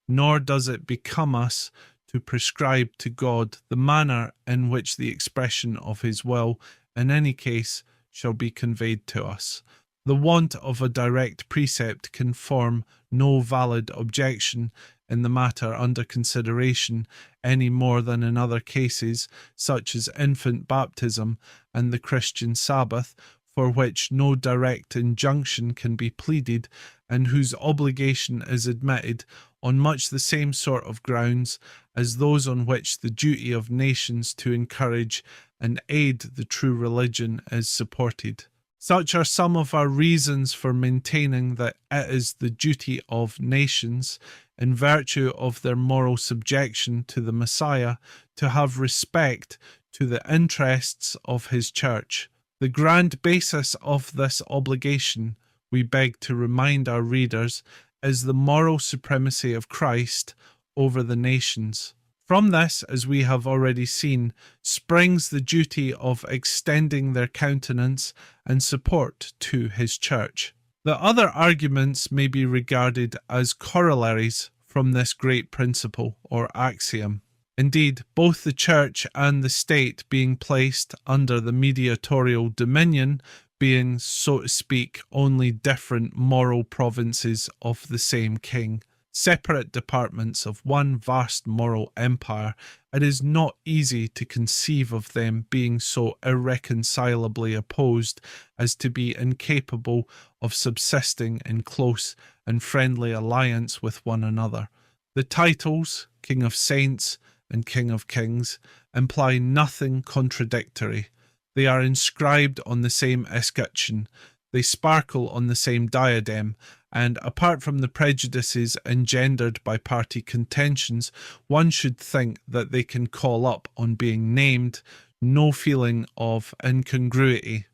Nor does it become us to prescribe to God the manner in which the expression of his will, in any case, shall be conveyed to us. The want of a direct precept can form no valid objection in the matter under consideration any more than in other cases, such as infant baptism and the Christian Sabbath, for which no direct injunction can be pleaded, and whose obligation is admitted on much the same sort of grounds as those on which the duty of nations to encourage and aid the true religion is supported. Such are some of our reasons for maintaining that it is the duty of nations, in virtue of their moral subjection to the Messiah, to have respect to the interests of his church. The grand basis of this obligation, we beg to remind our readers, is the moral supremacy of Christ over the nations. From this, as we have already seen, springs the duty of extending their countenance and support to his church. The other arguments may be regarded as corollaries from this great principle or axiom. Indeed, both the church and the state being placed under the mediatorial dominion, being, so to speak, only different moral provinces of the same king, separate departments of one vast moral empire, it is not easy to conceive of them being so irreconcilably opposed as to be incapable of subsisting in close and friendly alliance with one another. The titles, King of Saints and King of Kings, imply nothing contradictory. They are inscribed on the same escutcheon, they sparkle on the same diadem, and apart from the prejudices engendered by party contentions, one should think that they can call up, on being named, no feeling of incongruity.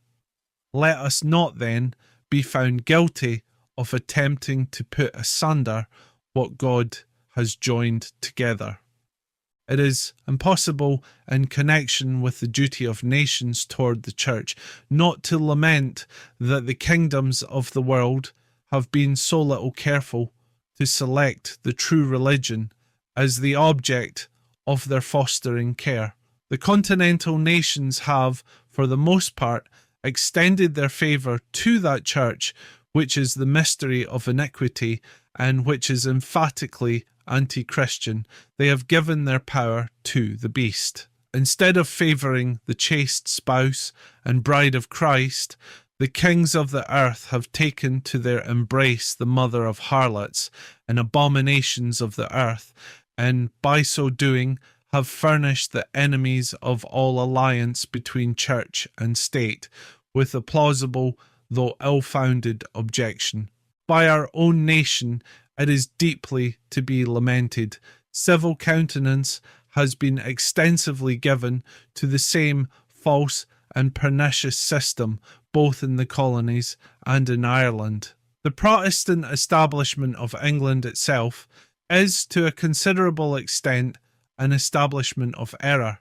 Let us not, then, be found guilty of attempting to put asunder what God has joined together. It is impossible, in connection with the duty of nations toward the church, not to lament that the kingdoms of the world have been so little careful to select the true religion as the object of their fostering care. The continental nations have, for the most part, extended their favour to that church which is the mystery of iniquity and which is emphatically anti-Christian. They have given their power to the beast. Instead of favouring the chaste spouse and bride of Christ, the kings of the earth have taken to their embrace the mother of harlots and abominations of the earth, and by so doing have furnished the enemies of all alliance between church and state with a plausible though ill-founded objection. By our own nation it is deeply to be lamented. Civil countenance has been extensively given to the same false and pernicious system, both in the colonies and in Ireland. The Protestant establishment of England itself is, to a considerable extent, an establishment of error,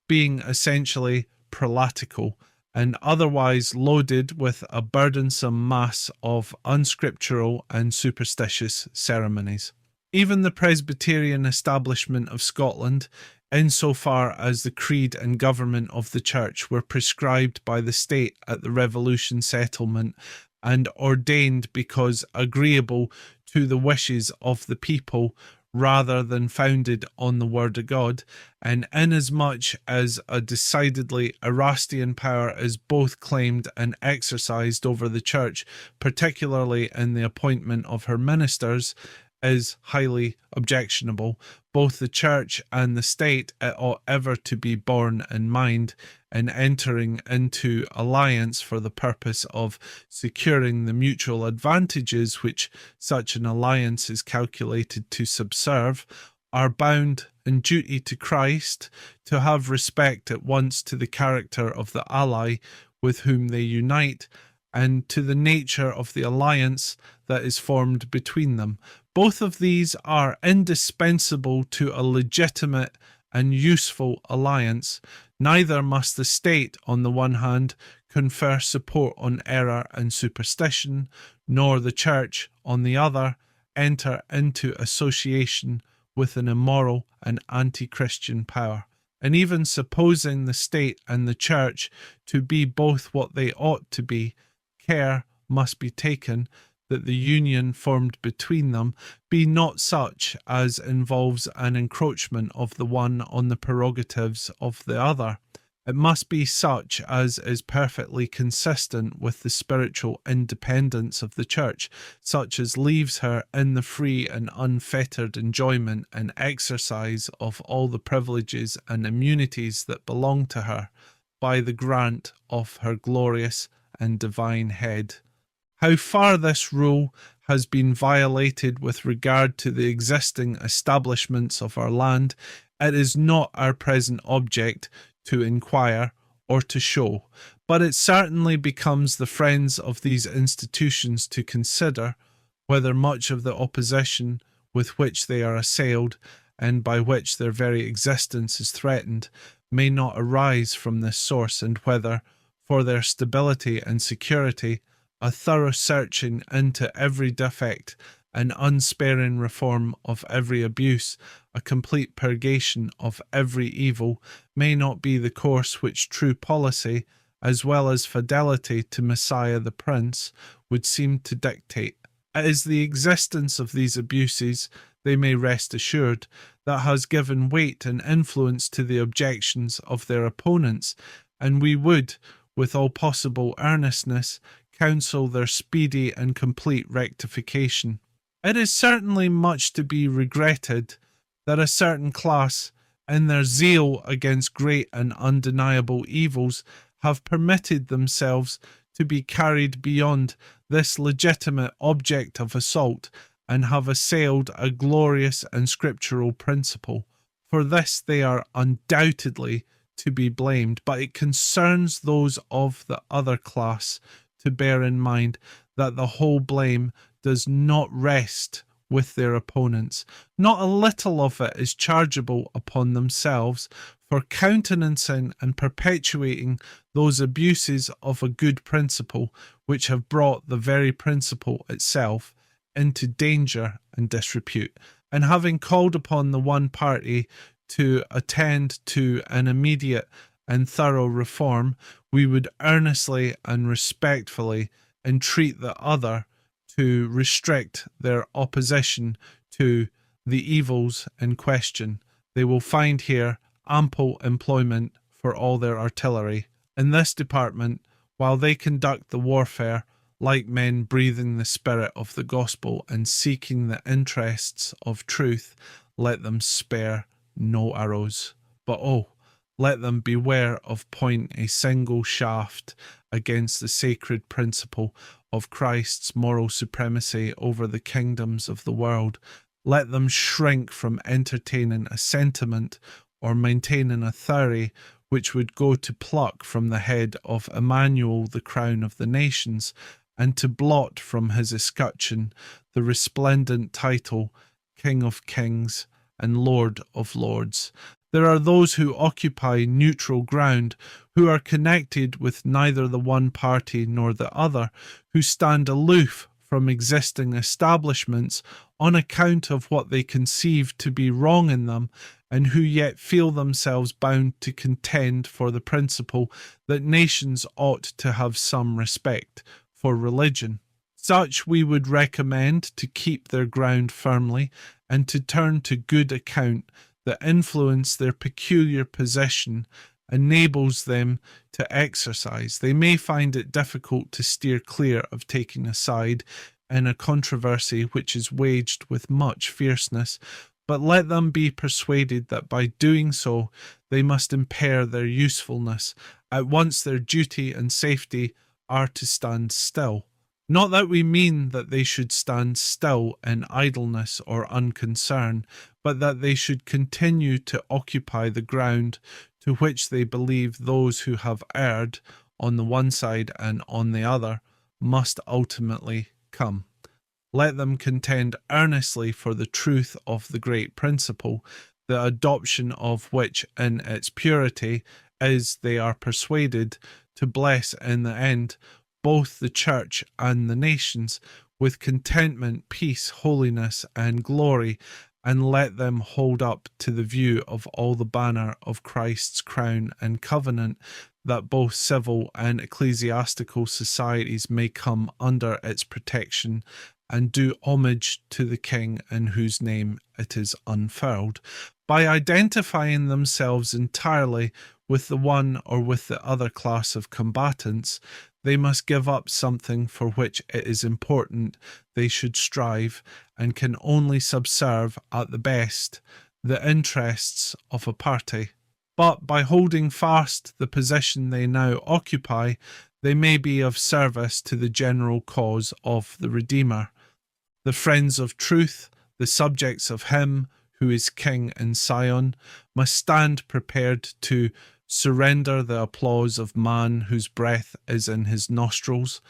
being essentially prelatical, and otherwise loaded with a burdensome mass of unscriptural and superstitious ceremonies. Even the Presbyterian establishment of Scotland, insofar as the creed and government of the Church were prescribed by the state at the Revolution settlement and ordained because agreeable to the wishes of the people, rather than founded on the Word of God, and inasmuch as a decidedly Erastian power is both claimed and exercised over the Church, particularly in the appointment of her ministers, is highly objectionable. Both the Church and the state it ought ever to be borne in mind in entering into alliance for the purpose of securing the mutual advantages which such an alliance is calculated to subserve, are bound in duty to Christ to have respect at once to the character of the ally with whom they unite, and to the nature of the alliance that is formed between them. Both of these are indispensable to a legitimate and useful alliance. Neither must the state, on the one hand, confer support on error and superstition, nor the Church, on the other, enter into association with an immoral and anti-Christian power. And even supposing the state and the Church to be both what they ought to be, care must be taken, that the union formed between them be not such as involves an encroachment of the one on the prerogatives of the other. It must be such as is perfectly consistent with the spiritual independence of the Church, such as leaves her in the free and unfettered enjoyment and exercise of all the privileges and immunities that belong to her, by the grant of her glorious and divine head. How far this rule has been violated with regard to the existing establishments of our land, it is not our present object to inquire or to show, but it certainly becomes the friends of these institutions to consider whether much of the opposition with which they are assailed, and by which their very existence is threatened, may not arise from this source, and whether, for their stability and security, a thorough searching into every defect, an unsparing reform of every abuse, a complete purgation of every evil, may not be the course which true policy, as well as fidelity to Messiah the Prince, would seem to dictate. It is the existence of these abuses, they may rest assured, that has given weight and influence to the objections of their opponents, and we would, with all possible earnestness, counsel their speedy and complete rectification. It is certainly much to be regretted that a certain class, in their zeal against great and undeniable evils, have permitted themselves to be carried beyond this legitimate object of assault, and have assailed a glorious and scriptural principle. For this they are undoubtedly to be blamed, but it concerns those of the other class to bear in mind that the whole blame does not rest with their opponents. Not a little of it is chargeable upon themselves for countenancing and perpetuating those abuses of a good principle which have brought the very principle itself into danger and disrepute. And having called upon the one party to attend to an immediate and thorough reform, we would earnestly and respectfully entreat the other to restrict their opposition to the evils in question. They will find here ample employment for all their artillery. In this department, while they conduct the warfare like men breathing the spirit of the gospel and seeking the interests of truth, let them spare no arrows. But let them beware of point a single shaft against the sacred principle of Christ's moral supremacy over the kingdoms of the world. Let them shrink from entertaining a sentiment or maintaining a theory which would go to pluck from the head of Emmanuel the crown of the nations, and to blot from his escutcheon the resplendent title King of Kings and Lord of Lords. There are those who occupy neutral ground, who are connected with neither the one party nor the other, who stand aloof from existing establishments on account of what they conceive to be wrong in them, and who yet feel themselves bound to contend for the principle that nations ought to have some respect for religion. Such we would recommend to keep their ground firmly, and to turn to good account the influence their peculiar position enables them to exercise. They may find it difficult to steer clear of taking a side in a controversy which is waged with much fierceness, but let them be persuaded that by doing so they must impair their usefulness. At once their duty and safety are to stand still. Not that we mean that they should stand still in idleness or unconcern, but that they should continue to occupy the ground to which they believe those who have erred on the one side and on the other must ultimately come. Let them contend earnestly for the truth of the great principle, the adoption of which in its purity is, they are persuaded, to bless in the end both the church and the nations with contentment, peace, holiness, and glory, and let them hold up to the view of all the banner of Christ's crown and covenant, that both civil and ecclesiastical societies may come under its protection and do homage to the king in whose name it is unfurled. By identifying themselves entirely with the one or with the other class of combatants, they must give up something for which it is important they should strive, and can only subserve, at the best, the interests of a party. But by holding fast the position they now occupy, they may be of service to the general cause of the Redeemer. The friends of truth, the subjects of him who is king in Sion, must stand prepared to surrender the applause of man whose breath is in his nostrils,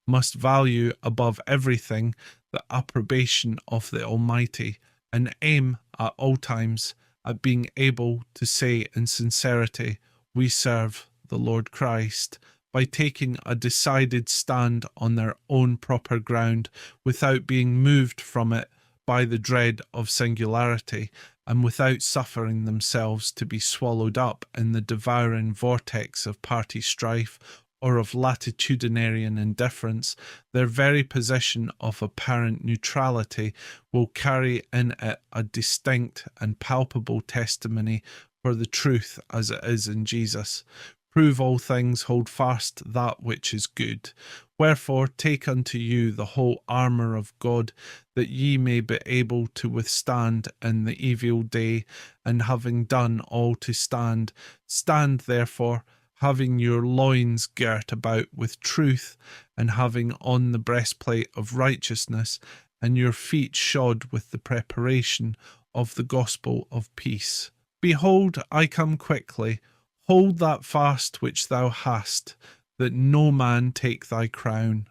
must value above everything the approbation of the Almighty, and aim at all times at being able to say in sincerity, "We serve the Lord Christ," by taking a decided stand on their own proper ground without being moved from it by the dread of singularity, and without suffering themselves to be swallowed up in the devouring vortex of party strife or of latitudinarian indifference. Their very position of apparent neutrality will carry in it a distinct and palpable testimony for the truth as it is in Jesus. Prove all things, hold fast that which is good. Wherefore take unto you the whole armour of God, that ye may be able to withstand in the evil day, and having done all to stand. Stand therefore, having your loins girt about with truth, and having on the breastplate of righteousness, and your feet shod with the preparation of the gospel of peace. Behold, I come quickly. Hold that fast which thou hast, that no man take thy crown.